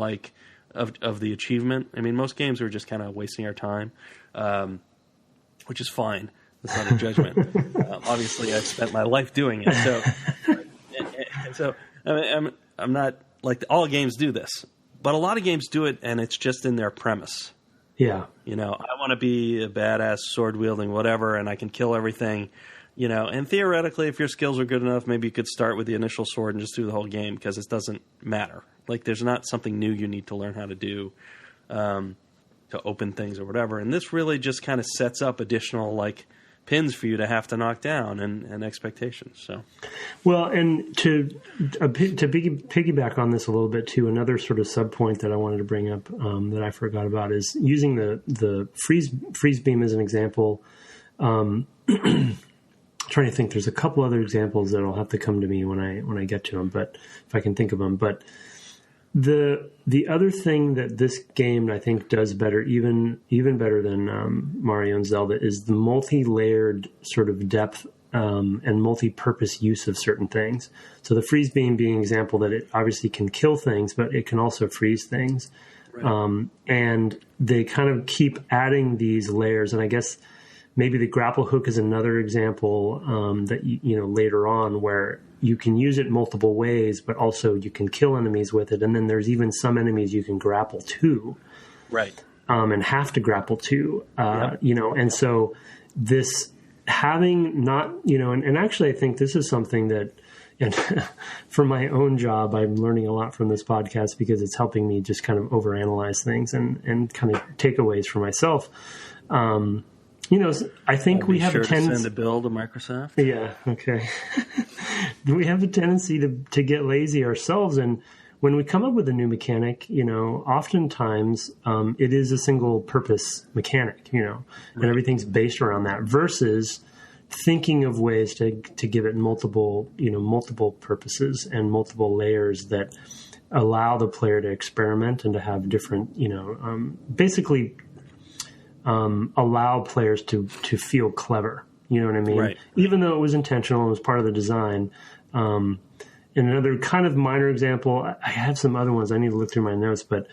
the achievement. I mean, most games are just kind of wasting our time, which is fine. That's not a judgment. Obviously, I've spent my life doing it. So I'm not like all games do this, but a lot of games do it, and it's just in their premise. Yeah. I want to be a badass sword wielding whatever, and I can kill everything. And theoretically, if your skills are good enough, maybe you could start with the initial sword and just do the whole game because it doesn't matter. Like, there's not something new you need to learn how to do to open things or whatever. And this really just kind of sets up additional, pins for you to have to knock down and expectations. So, well, and to piggyback on this a little bit too, another sort of sub point that I wanted to bring up that I forgot about is using the freeze beam as an example. Trying to think, there's a couple other examples that'll have to come to me when I get to them, but if I can think of them. But the other thing that this game I think does better, even better than Mario and Zelda, is the multi-layered sort of depth and multi-purpose use of certain things. So the freeze beam being an example that it obviously can kill things, but it can also freeze things. Right. And they kind of keep adding these layers, and I guess maybe the grapple hook is another example that later on where you can use it multiple ways, but also you can kill enemies with it. And then there's even some enemies you can grapple to, right? And have to grapple to, And so this having not, and actually I think this is something that, and for my own job, I'm learning a lot from this podcast because it's helping me just kind of overanalyze things and kind of takeaways for myself. I think we have a tendency to send a bill to Microsoft. Yeah, okay. We have a tendency to get lazy ourselves, and when we come up with a new mechanic, oftentimes it is a single purpose mechanic, and everything's based around that. Versus thinking of ways to give it multiple purposes and multiple layers that allow the player to experiment and to have different, basically. Allow players to feel clever. You know what I mean? Right. Even though it was intentional and was part of the design. And another kind of minor example, I have some other ones. I need to look through my notes, but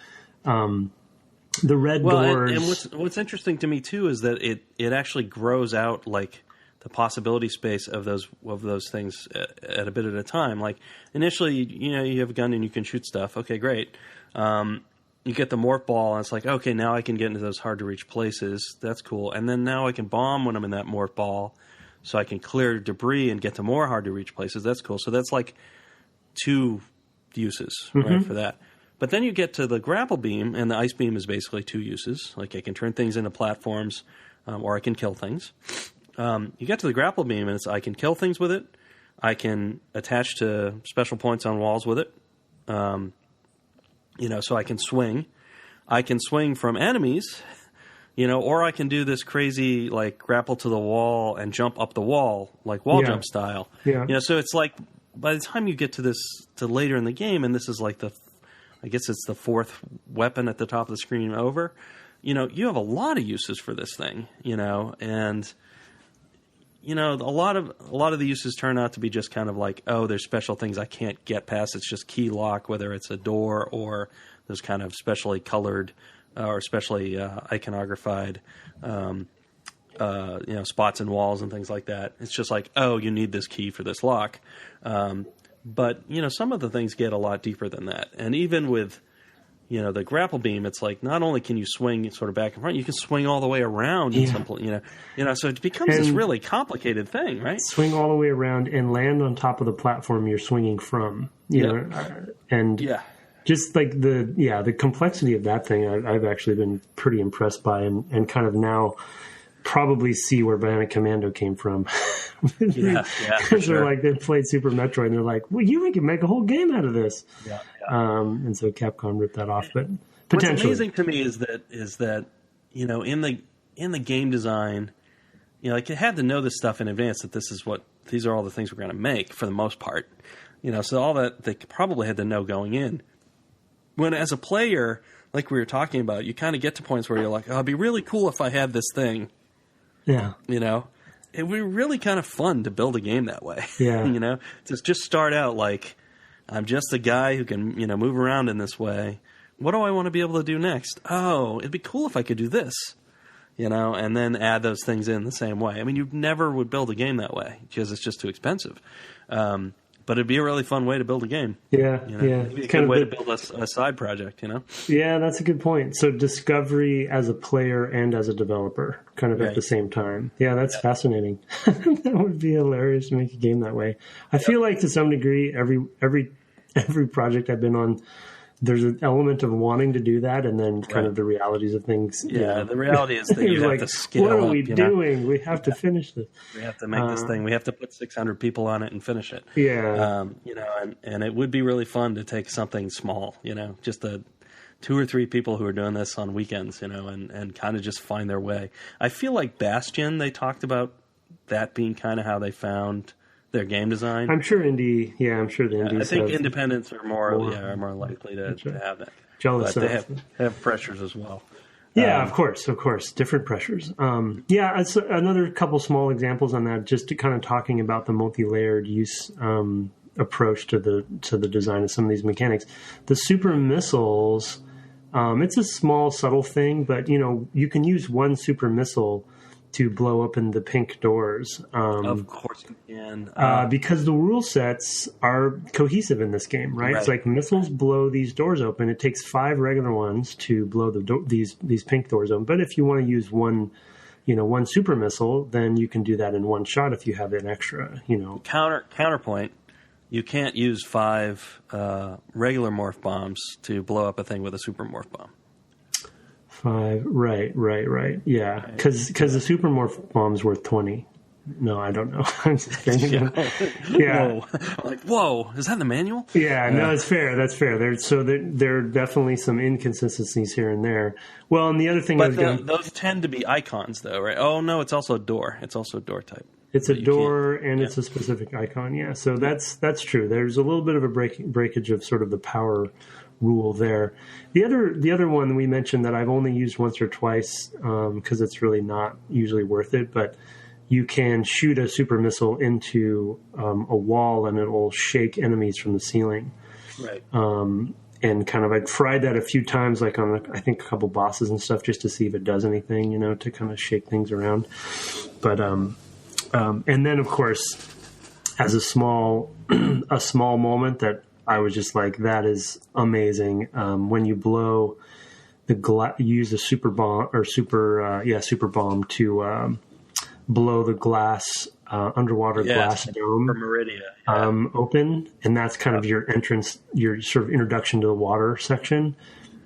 the red doors. And what's interesting to me too is that it actually grows out the possibility space of those things at a bit at a time. Like initially, you have a gun and you can shoot stuff. Okay, great. You get the morph ball, and it's like, okay, now I can get into those hard-to-reach places. That's cool. And then now I can bomb when I'm in that morph ball, so I can clear debris and get to more hard-to-reach places. That's cool. So that's like 2 uses, right, for that. But then you get to the grapple beam, and the ice beam is basically 2 uses. Like I can turn things into platforms, or I can kill things. You get to the grapple beam, and I can kill things with it. I can attach to special points on walls with it. So I can swing. I can swing from enemies, or I can do this crazy, grapple to the wall and jump up the wall, like wall jump style. Yeah. So it's like, by the time you get to later in the game, and this is I guess it's the 4th weapon at the top of the screen over, you have a lot of uses for this thing, and... a lot of the uses turn out to be just kind of like, oh, there's special things I can't get past. It's just key lock, whether it's a door or those kind of specially colored or specially iconographied, spots in walls and things like that. It's just like, oh, you need this key for this lock. But some of the things get a lot deeper than that. And even with the grapple beam, it's like not only can you swing sort of back and front, you can swing all the way around in some point, so it becomes this really complicated thing, right? Swing all the way around and land on top of the platform you're swinging from, just like the complexity of that thing, I've actually been pretty impressed by and kind of now probably see where Bionic Commando came from. Because they're like, they played Super Metroid and they're like, well, you can make a whole game out of this. And so Capcom ripped that off, but potentially. What's amazing to me is that in the game design, like it had to know this stuff in advance that these are all the things we're going to make for the most part. So all that they probably had to know going in. When as a player, like we were talking about, you kind of get to points where you're like, oh, it'd be really cool if I had this thing. Yeah. It would be really kind of fun to build a game that way. Yeah. To just start out like, I'm just a guy who can, move around in this way. What do I want to be able to do next? Oh, it'd be cool if I could do this, and then add those things in the same way. I mean, you never would build a game that way because it's just too expensive. But it'd be a really fun way to build a game. Yeah, yeah. It'd be a good way to build a side project, Yeah, that's a good point. So discovery as a player and as a developer, kind of at the same time. Yeah, that's fascinating. That would be hilarious to make a game that way. I feel like to some degree, every project I've been on, there's an element of wanting to do that, and then kind of the realities of things. Yeah, the reality is that you have to scale up. What are we up, doing? We have to finish this. We have to make this thing. We have to put 600 people on it and finish it. Yeah. And it would be really fun to take something small, just 2 or 3 people who are doing this on weekends, and kind of just find their way. I feel like Bastion, they talked about that being kind of how they found their game design. I'm sure the indies. I think independents are more likely to have that. Jealous, but they have pressures as well. Yeah, of course, different pressures. It's another couple small examples on that. Just to kind of talking about the multi-layered use approach to the design of some of these mechanics. The super missiles. It's a small, subtle thing, but you can use one super missile to blow open the pink doors. Of course you can. Because the rule sets are cohesive in this game, right? It's like missiles blow these doors open. It takes 5 regular ones to blow these pink doors open. But if you want to use one super missile, then you can do that in one shot if you have an extra, Counterpoint, you can't use 5 regular morph bombs to blow up a thing with a super morph bomb. 5, right. Yeah, because the super morph bomb's worth 20. No, I don't know. I'm just thinking. Yeah. Whoa! Is that in the manual? Yeah, no, it's fair. That's fair. There are definitely some inconsistencies here and there. Well, and the other thing, those tend to be icons, though, right? Oh no, it's also a door. It's also a door type. It's a door and it's a specific icon. Yeah, so that's true. There's a little bit of a breakage of sort of the power rule there. The other one we mentioned that I've only used once or twice because it's really not usually worth it, but you can shoot a super missile into a wall and it will shake enemies from the ceiling. Right. And kind of I've tried that a few times, like on I think a couple bosses and stuff, just to see if it does anything, to kind of shake things around. But and then of course, as a small moment that I was just like, that is amazing. When you blow you use a super bomb to blow the glass underwater glass dome for Maridia, open, and that's kind of your entrance, your sort of introduction to the water section.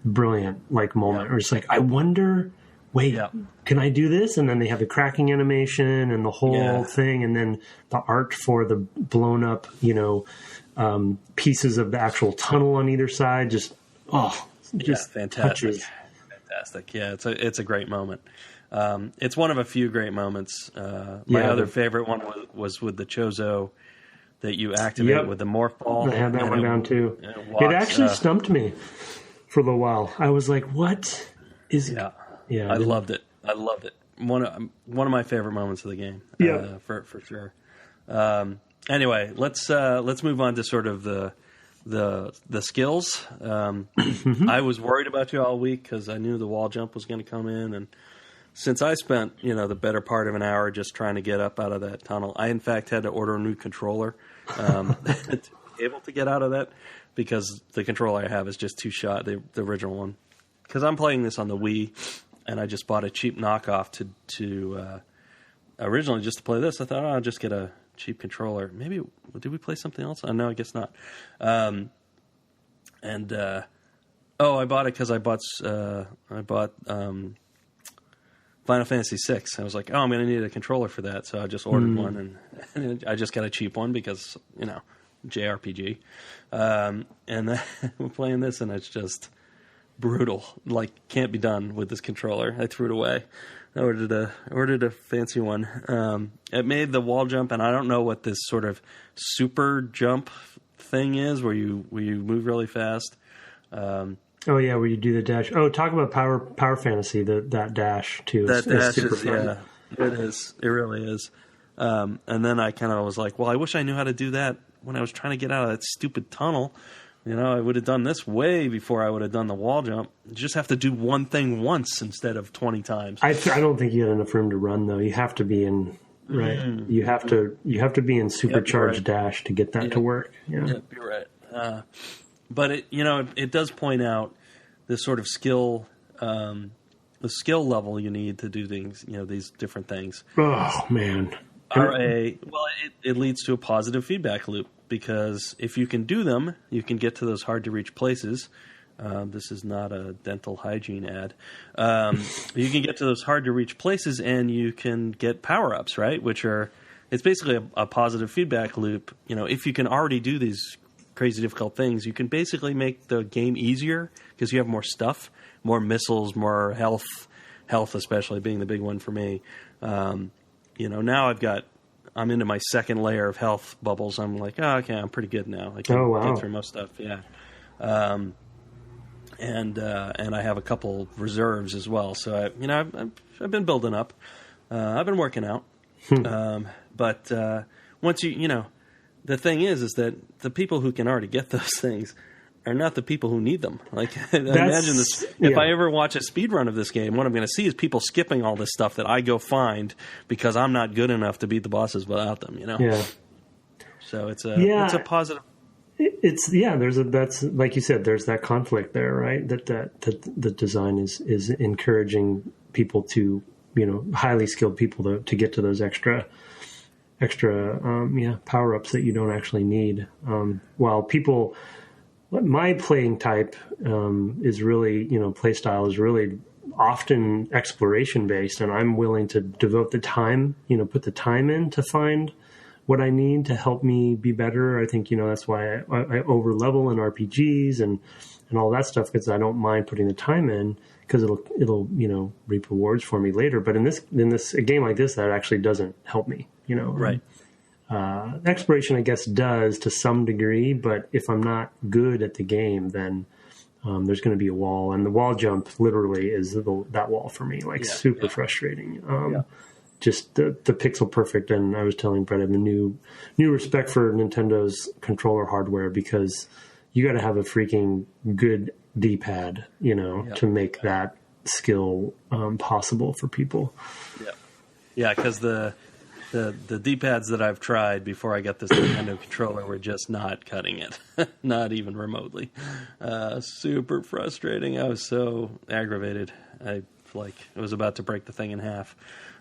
Brilliant, moment. Or it's like, I wonder. Wait, can I do this? And then they have the cracking animation and the whole thing, and then the art for the blown up, pieces of the actual tunnel on either side. Just fantastic, touches. Fantastic. Yeah, it's a great moment. It's one of a few great moments. My other favorite one was with the Chozo that you activate with the morph ball. I had that one down too. It actually stumped me for a little while. I was like, "What is?" Yeah, I loved it. One of my favorite moments of the game. For sure. Anyway, let's move on to sort of the skills. I was worried about you all week because I knew the wall jump was going to come in, and since I spent the better part of an hour just trying to get up out of that tunnel, I in fact had to order a new controller to be able to get out of that because the controller I have is just too shot, the original one. Because I'm playing this on the Wii, and I just bought a cheap knockoff to originally just to play this. I thought, I'll just get a cheap controller. Maybe did we play something else? No, I guess not. I bought it because I bought Final Fantasy VI. I was like, I'm going to need a controller for that, so I just ordered one, and I just got a cheap one because JRPG. And then we're playing this, and it's just brutal. Like, can't be done with this controller. I threw it away. I ordered a fancy one. It made the wall jump, and I don't know what this sort of super jump thing is, where you move really fast. Oh yeah, where you do the dash. Oh, talk about power fantasy. That dash too. That dash super is fun. yeah, it is. It really is. And then I kind of was like, well, I wish I knew how to do that when I was trying to get out of that stupid tunnel. I would have done this way before I would have done the wall jump. You just have to do one thing once instead of 20 times. I don't think you had enough room to run though. You have to be in right. Mm. You have to be in supercharged dash to get that to work. Yeah, you're right. But it does point out this sort of skill, the skill level you need to do things. These different things. Oh man. It leads to a positive feedback loop, because if you can do them, you can get to those hard to reach places. This is not a dental hygiene ad. You can get to those hard to reach places, and you can get power ups, right? It's basically a positive feedback loop. If you can already do these crazy difficult things, you can basically make the game easier because you have more stuff, more missiles, more health especially being the big one for me. Now I'm into my second layer of health bubbles. I'm like, oh, okay, I'm pretty good now. I can get through most stuff. Yeah. And I have a couple reserves as well. So I've been building up. I've been working out. But once the thing is that the people who can already get those things are not the people who need them. Like, imagine this. If I ever watch a speed run of this game, what I'm going to see is people skipping all this stuff that I go find because I'm not good enough to beat the bosses without them. Yeah. So it's a positive. That's like you said. There's that conflict there, right? That the design is encouraging people to, highly skilled people to get to those extra power ups that you don't actually need. While people. My playing type is really, play style is really often exploration based, and I'm willing to devote the time, put the time in to find what I need to help me be better. I think, that's why I over level in RPGs and all that stuff, because I don't mind putting the time in, because it'll reap rewards for me later. But in a game like this, that actually doesn't help me, Right. Exploration, I guess, does to some degree, but if I'm not good at the game, then there's going to be a wall, and the wall jump literally is that wall for me, super frustrating. Just the pixel perfect, and I was telling Brett, I have a new respect for Nintendo's controller hardware, because you got to have a freaking good D-pad, to make that skill possible for people. Yeah, because the D-pads that I've tried before I got this Nintendo controller were just not cutting it, not even remotely. Super frustrating. I was so aggravated. I was about to break the thing in half.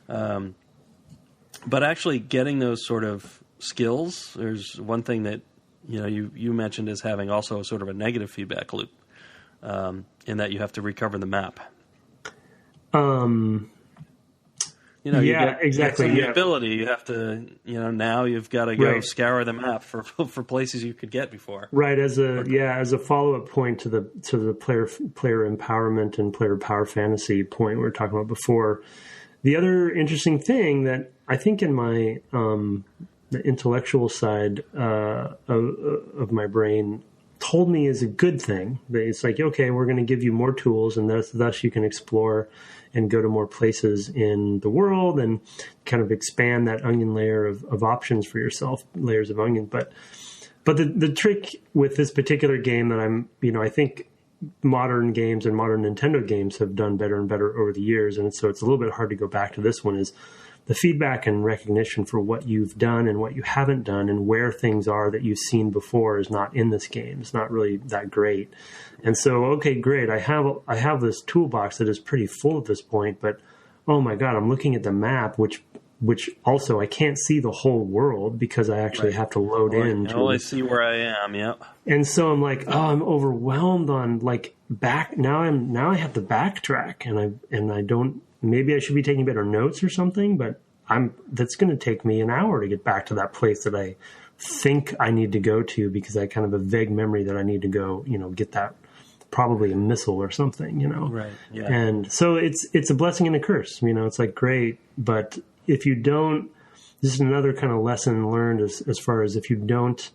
But actually getting those sort of skills, there's one thing that you mentioned as having also sort of a negative feedback loop, in that you have to recover the map. Exactly. You get some ability. You have to, now you've got to go scour the map for places you could get before. Right. As a follow up point to the player empowerment and player power fantasy point we were talking about before. The other interesting thing that I think in my the intellectual side of my brain told me is a good thing. It's like, okay, we're going to give you more tools, and thus you can explore and go to more places in the world and kind of expand that onion layer of options for yourself, layers of onion. But the trick with this particular game that I think modern games and modern Nintendo games have done better and better over the years, and so it's a little bit hard to go back to this one, is the feedback and recognition for what you've done and what you haven't done and where things are that you've seen before is not in this game. It's not really that great. And so, okay, great. I have this toolbox that is pretty full at this point, but oh my God, I'm looking at the map, which also I can't see the whole world because I actually have to load in. I only see where I am. Yeah. And so I'm like, I'm overwhelmed on back. Now I have to backtrack, and I don't. Maybe I should be taking better notes or something, but that's going to take me an hour to get back to that place that I think I need to go to, because I kind of have a vague memory that I need to go, get that probably a missile or something, Right. Yeah. And so it's a blessing and a curse, it's like great, but if you don't, this is another kind of lesson learned as far as if you don't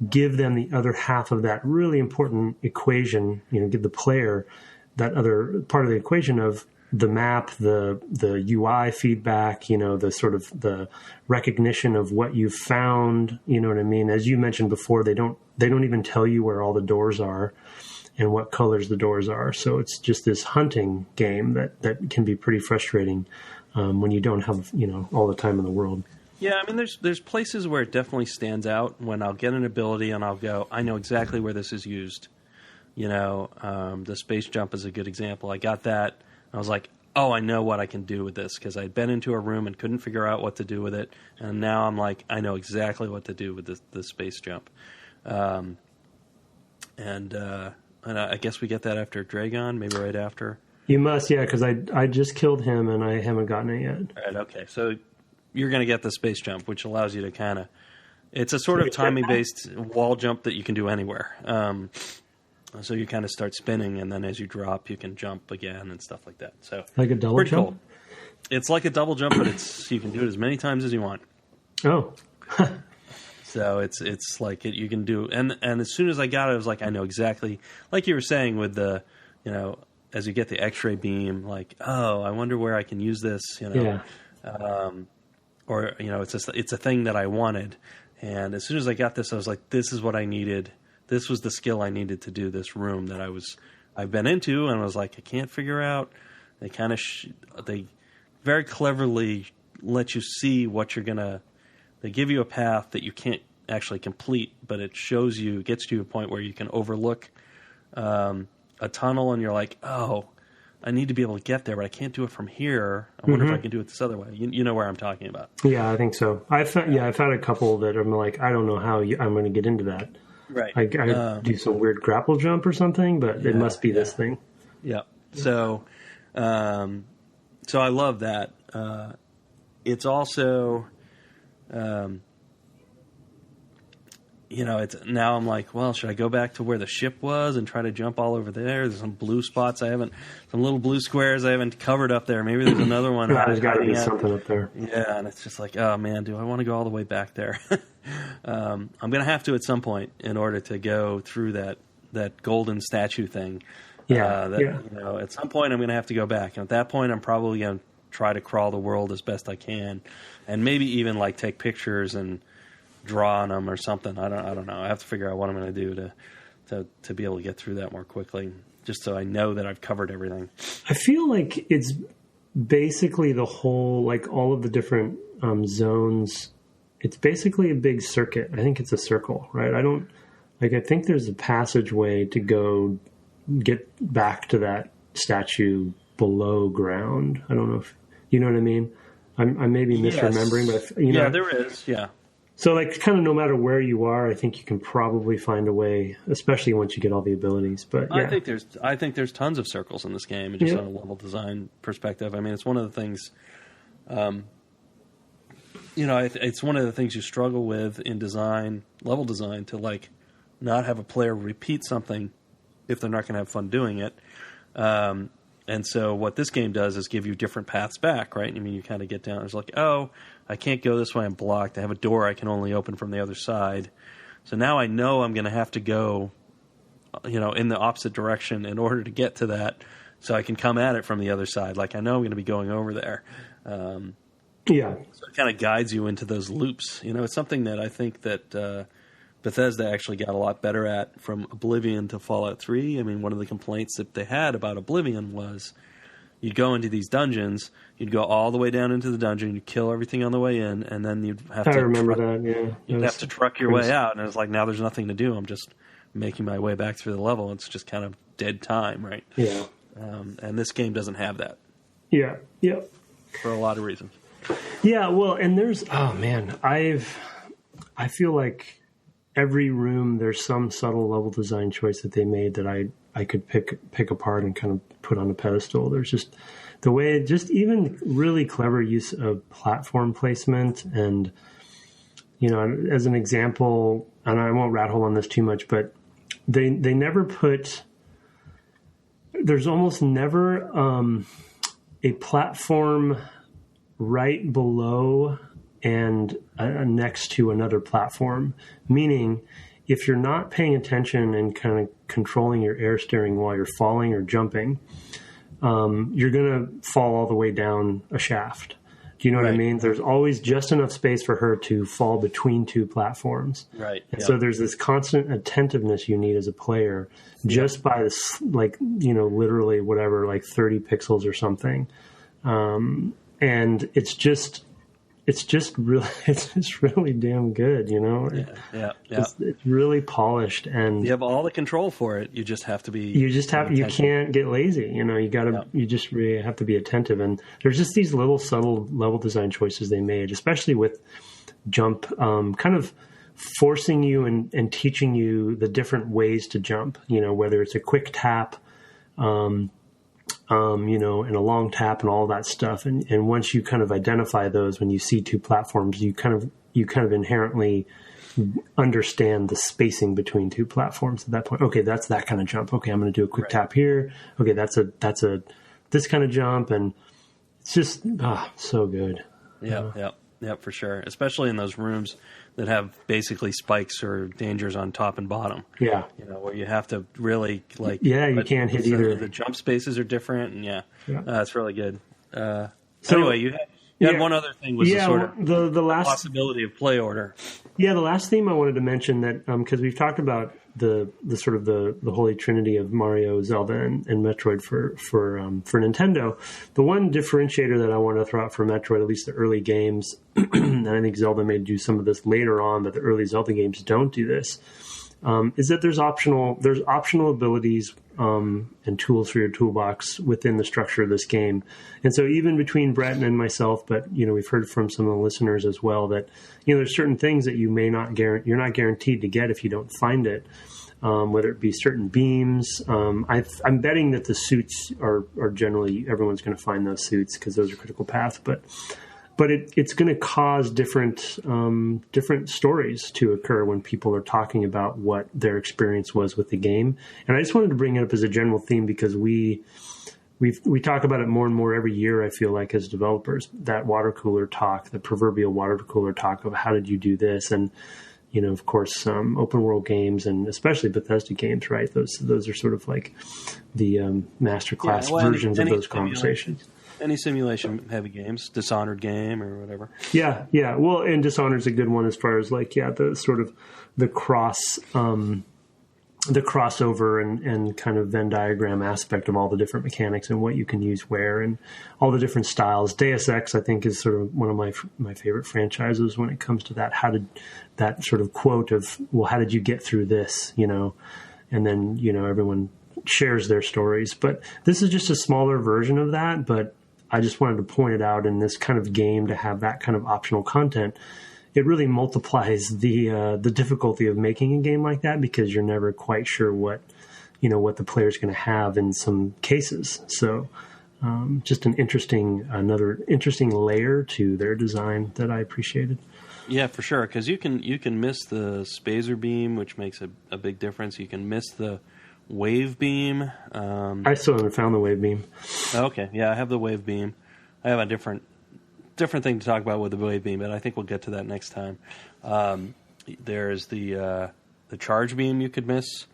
give them the other half of that really important equation, give the player that other part of the equation of the map, the UI feedback, the sort of the recognition of what you've found, you know what I mean? As you mentioned before, they don't even tell you where all the doors are and what colors the doors are. So it's just this hunting game that can be pretty frustrating when you don't have, all the time in the world. Yeah, I mean, there's places where it definitely stands out when I'll get an ability and I'll go, I know exactly where this is used. The space jump is a good example. I got that. I was like, oh, I know what I can do with this because I'd been into a room and couldn't figure out what to do with it. And now I'm like, I know exactly what to do with the space jump. And I guess we get that after Draygon, maybe right after. You must, yeah, because I just killed him and I haven't gotten it yet. Right, okay. So you're going to get the space jump, which allows you to kind of... It's a sort of timing-based wall jump that you can do anywhere. So you kind of start spinning, and then as you drop, you can jump again and stuff like that. So like a double jump? Cool. It's like a double jump, but you can do it as many times as you want. Oh. So it's like you can do... And as soon as I got it, I was like, I know exactly... Like you were saying with the, as you get the X-ray beam, like, oh, I wonder where I can use this, Yeah. Or it's a thing that I wanted, and as soon as I got this, I was like, this is what I needed. This was the skill I needed to do this room that I've been into, and I was like, I can't figure out. They kind of they very cleverly let you see what you're gonna. They give you a path that you can't actually complete, but it gets to a point where you can overlook a tunnel, and you're like, oh, I need to be able to get there, but I can't do it from here. I wonder if I can do it this other way. You know where I'm talking about. Yeah, I think so. I've had a couple that I'm like, I don't know how I'm going to get into that. Right. I do some weird grapple jump or something, but it must be this thing. Yeah. So I love that. It's also, it's now I'm like, well, should I go back to where the ship was and try to jump all over there? There's some blue spots some little blue squares I haven't covered up there. Maybe there's another one. There's got to be something up there. Yeah, and it's just like, oh man, do I want to go all the way back there? I'm going to have to at some point in order to go through that golden statue thing. At some point I'm going to have to go back, and at that point I'm probably going to try to crawl the world as best I can, and maybe even like take pictures and draw on them or something. I don't know. I have to figure out what I'm going to do to be able to get through that more quickly, just so I know that I've covered everything. I feel like it's basically the whole, like all of the different zones. It's basically a big circuit. I think it's a circle, right? I think there's a passageway to go get back to that statue below ground. I don't know if you know what I mean. I may be misremembering, but there is. Yeah. So, like, kind of no matter where you are, I think you can probably find a way, especially once you get all the abilities. But yeah. I think there's tons of circles in this game, just on a level design perspective. I mean, it's one of the things. It's one of the things you struggle with in level design, to like not have a player repeat something if they're not going to have fun doing it. And so what this game does is give you different paths back, right? I mean, you kind of get down. It's like, oh, I can't go this way. I'm blocked. I have a door I can only open from the other side. So now I know I'm going to have to go, in the opposite direction in order to get to that, so I can come at it from the other side. Like, I know I'm going to be going over there. So it kind of guides you into those loops. It's something that I think that Bethesda actually got a lot better at from Oblivion to Fallout 3. I mean, one of the complaints that they had about Oblivion was you'd go into these dungeons, you'd go all the way down into the dungeon, you'd kill everything on the way in, and then you'd have to... I remember that, yeah. You'd have to truck your way out, and it's like, now there's nothing to do. I'm just making my way back through the level. It's just kind of dead time, right? Yeah. And this game doesn't have that. Yeah, yeah. For a lot of reasons. Yeah, well, and there's... Oh, man. I feel like every room there's some subtle level design choice that they made that I could pick apart and kind of put on a pedestal. There's just the way, just even really clever use of platform placement. And, as an example, and I won't rat hole on this too much, but they never put there's almost never a platform right below and next to another platform, meaning if you're not paying attention and kind of controlling your air steering while you're falling or jumping, you're going to fall all the way down a shaft. Do you know what I mean? There's always just enough space for her to fall between two platforms. Right. And so there's this constant attentiveness you need as a player just by this, like, literally whatever, like 30 pixels or something. And it's just really damn good, Yeah. It's really polished, and you have all the control for it. You just have to be. You can't get lazy. You just really have to be attentive. And there's just these little subtle level design choices they made, especially with jump, kind of forcing you and teaching you the different ways to jump. Whether it's a quick tap, and a long tap and all that stuff. And once you kind of identify those, when you see two platforms, you kind of inherently understand the spacing between two platforms at that point. Okay, that's that kind of jump. Okay, I'm going to do a quick tap here. Okay, that's this kind of jump. And it's just, so good. Yeah, for sure. Especially in those rooms that have basically spikes or dangers on top and bottom. Yeah. Where you have to really you can't hit either. The jump spaces are different, and it's really good. So, anyway, you had one other thing was the sort of the last possibility of play order. Yeah, the last theme I wanted to mention that because we've talked about the sort of the holy trinity of Mario, Zelda, and Metroid for Nintendo. The one differentiator that I want to throw out for Metroid, at least the early games, and I think Zelda may do some of this later on, but the early Zelda games don't do this, is that there's optional abilities and tools for your toolbox within the structure of this game. And so even between Brett and myself, but we've heard from some of the listeners as well that there's certain things that you're not guaranteed to get if you don't find it. Whether it be certain beams, I'm betting that the suits are generally everyone's going to find those suits because those are critical paths, but it's going to cause different stories to occur when people are talking about what their experience was with the game. And I just wanted to bring it up as a general theme because we talk about it more and more every year, I feel like, as developers, that water cooler talk, the proverbial water cooler talk of how did you do this? And, of course, open world games and especially Bethesda games, right? Those are sort of like the masterclass versions of those conversations. Any simulation-heavy games, Dishonored game or whatever. Yeah. Well, and Dishonored's a good one as far as the sort of the crossover and kind of Venn diagram aspect of all the different mechanics and what you can use where and all the different styles. Deus Ex, I think, is sort of one of my favorite franchises when it comes to that. How did that sort of quote of, well, how did you get through this? And then everyone shares their stories. But this is just a smaller version of that. But I just wanted to point it out in this kind of game to have that kind of optional content. It really multiplies the difficulty of making a game like that because you're never quite sure what the player's going to have in some cases. So just another interesting layer to their design that I appreciated. Yeah, for sure. Because you can miss the spazer beam, which makes a big difference. You can miss the wave beam. I still haven't found the wave beam. Okay, yeah, I have the wave beam. I have a different thing to talk about with the wave beam, but I think we'll get to that next time. There's the charge beam you could miss.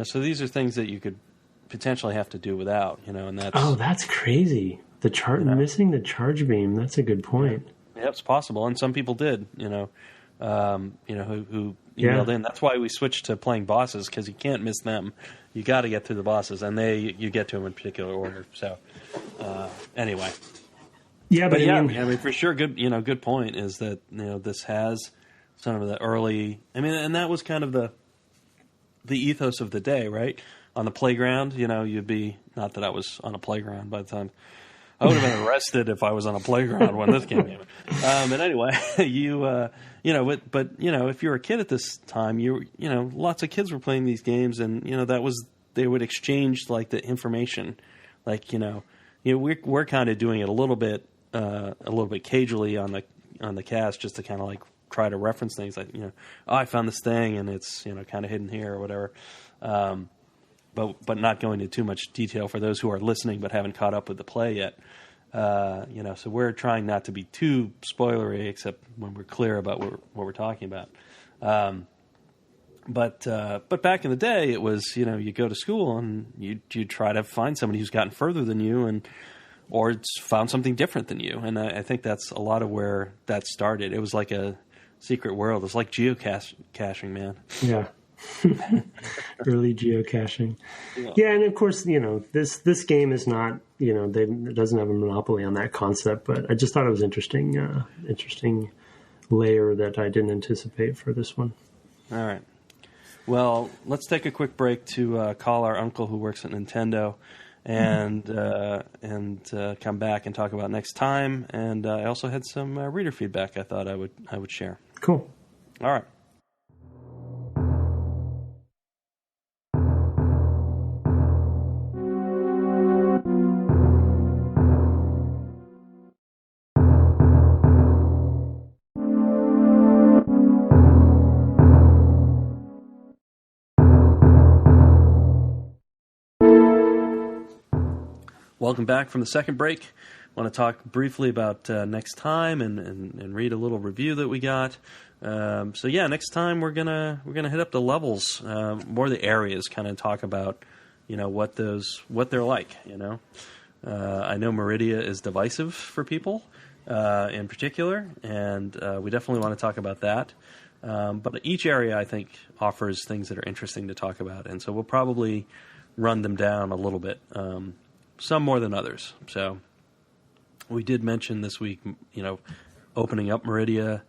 So these are things that you could potentially have to do without. And that's crazy. Missing the charge beam. That's a good point. Yeah, it's possible, and some people did. Who emailed in. That's why we switched to playing bosses because you can't miss them. You got to get through the bosses, and you get to them in particular order. So, anyway, but I mean, for sure, good point is that this has some of the early. I mean, and that was kind of the ethos of the day, right? On the playground, you'd be not that I was on a playground by the time. I would have been arrested if I was on a playground when this game came out. But anyway, if you're a kid at this time, lots of kids were playing these games, and they would exchange like the information, we're kind of doing it a little bit cagely on the cast just to kind of like try to reference things like I found this thing and it's kind of hidden here or whatever. but not going into too much detail for those who are listening but haven't caught up with the play yet. So we're trying not to be too spoilery, except when we're clear about what we're talking about. But back in the day, it was, you go to school and you try to find somebody who's gotten further than you or found something different than you. And I think that's a lot of where that started. It was like a secret world. It's like geocaching, man. Yeah. Early geocaching. Yeah, and of course, this game is not, it doesn't have a monopoly on that concept, but I just thought it was interesting layer that I didn't anticipate for this one. All right. Well, let's take a quick break to call our uncle who works at Nintendo and come back and talk about next time. And I also had some reader feedback I thought I would share. Cool. All right. Welcome back from the second break. I want to talk briefly about next time and read a little review that we got. Next time we're gonna hit up the levels, more the areas, kind of talk about what they're like. I know Maridia is divisive for people in particular, and we definitely want to talk about that. But each area, I think, offers things that are interesting to talk about, and so we'll probably run them down a little bit. Some more than others. So we did mention this week, opening up Maridia.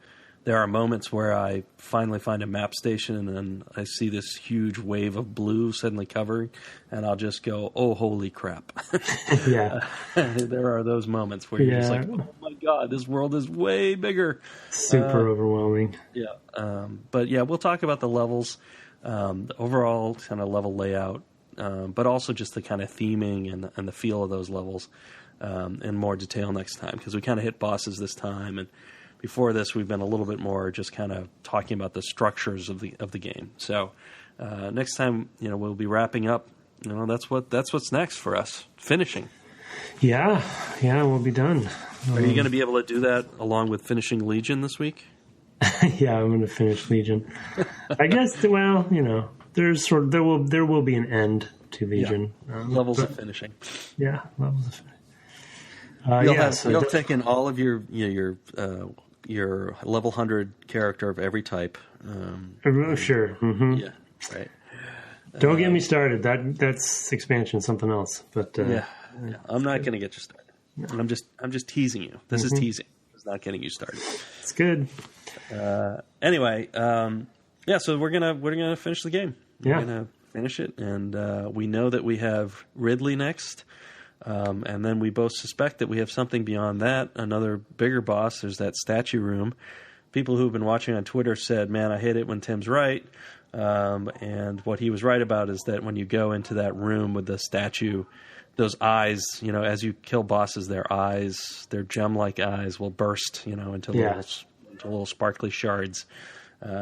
There are moments where I finally find a map station and then I see this huge wave of blue suddenly covering, and I'll just go, oh, holy crap. Yeah. There are those moments where you're just like, oh my God, this world is way bigger. Super overwhelming. Yeah. But yeah, we'll talk about the levels, the overall kind of level layout, but also just the kind of theming and the feel of those levels in more detail next time, because we kind of hit bosses this time, and before this we've been a little bit more just kind of talking about the structures of the game. So next time, we'll be wrapping up. That's what's next for us, finishing. Yeah, we'll be done. Are you going to be able to do that along with finishing Legion this week? Yeah, I'm going to finish Legion. I guess. Well, there will be an end to Legion. Yeah. Levels of finishing. Yeah, levels of finishing. You'll take in all of your level 100 character of every type. Sure. Mm-hmm. Yeah. Right. Don't get me started. That's expansion, something else. But yeah. I'm not going to get you started. No. I'm just teasing you. This is teasing. It's not getting you started. It's good. Anyway. So we're gonna finish the game. Yeah. We're gonna finish it, and we know that we have Ridley next, and then we both suspect that we have something beyond that, another bigger boss. There's that statue room. People who've been watching on Twitter said, "Man, I hate it when Tim's right," and what he was right about is that when you go into that room with the statue, those eyes, as you kill bosses, their gem-like eyes will burst, into little sparkly shards.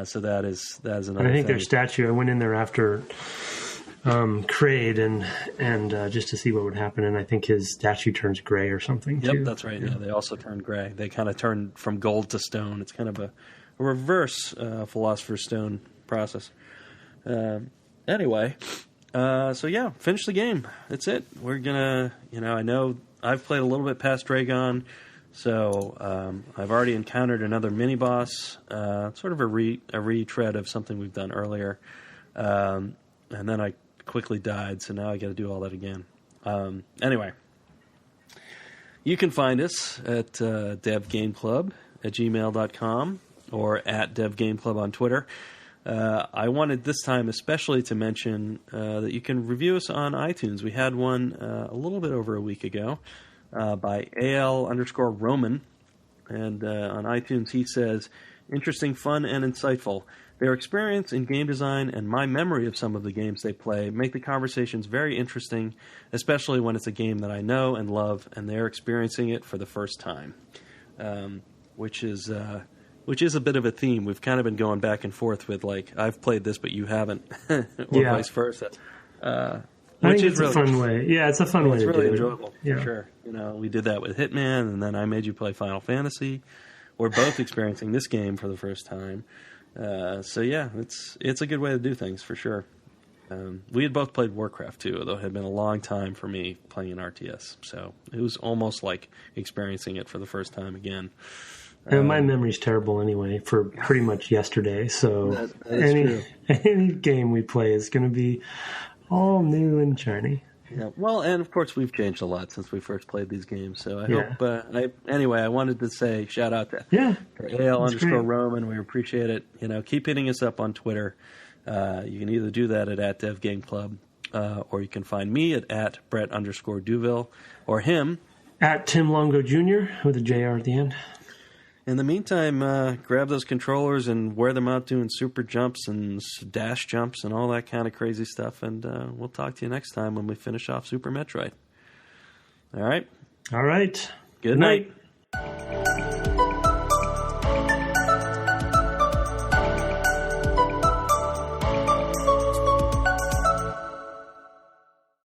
So that is another. And I think thing. their statue. I went in there after Kraid and just to see what would happen, and I think his statue turns gray or something. Yep, too. That's right. Yeah, they also turn gray. They kind of turn from gold to stone. It's kind of a reverse Philosopher's Stone process. Anyway, finish the game. That's it. We're gonna. I know I've played a little bit past Draygon. So I've already encountered another mini boss, sort of a retread of something we've done earlier, and then I quickly died. So now I got to do all that again. Anyway, you can find us at devgameclub@gmail.com or at devgameclub on Twitter. I wanted this time especially to mention that you can review us on iTunes. We had one a little bit over a week ago. By AL_Roman, and on iTunes he says, interesting, fun, and insightful. Their experience in game design and my memory of some of the games they play make the conversations very interesting, especially when it's a game that I know and love, and they're experiencing it for the first time, which is a bit of a theme. We've kind of been going back and forth with, like, I've played this but you haven't, or vice versa. I think it's a fun way. Yeah, it's a fun way to do it. It's really enjoyable, yeah. for sure. You know, we did that with Hitman, and then I made you play Final Fantasy. We're both experiencing this game for the first time. So yeah, it's a good way to do things, for sure. We had both played Warcraft too, though it had been a long time for me playing an RTS. So it was almost like experiencing it for the first time again. And my memory's terrible anyway for pretty much yesterday. So that is true. Any game we play is going to be all new and shiny. Yeah. Well, and of course we've changed a lot since we first played these games. So I hope. Anyway, I wanted to say shout out to AL_Roman. We appreciate it. You know, keep hitting us up on Twitter. You can either do that at @DevGameClub, or you can find me at Brett_Duville, or him at Tim Longo Jr. with a JR at the end. In the meantime, grab those controllers and wear them out doing super jumps and dash jumps and all that kind of crazy stuff. And we'll talk to you next time when we finish off Super Metroid. All right? All right. Good night.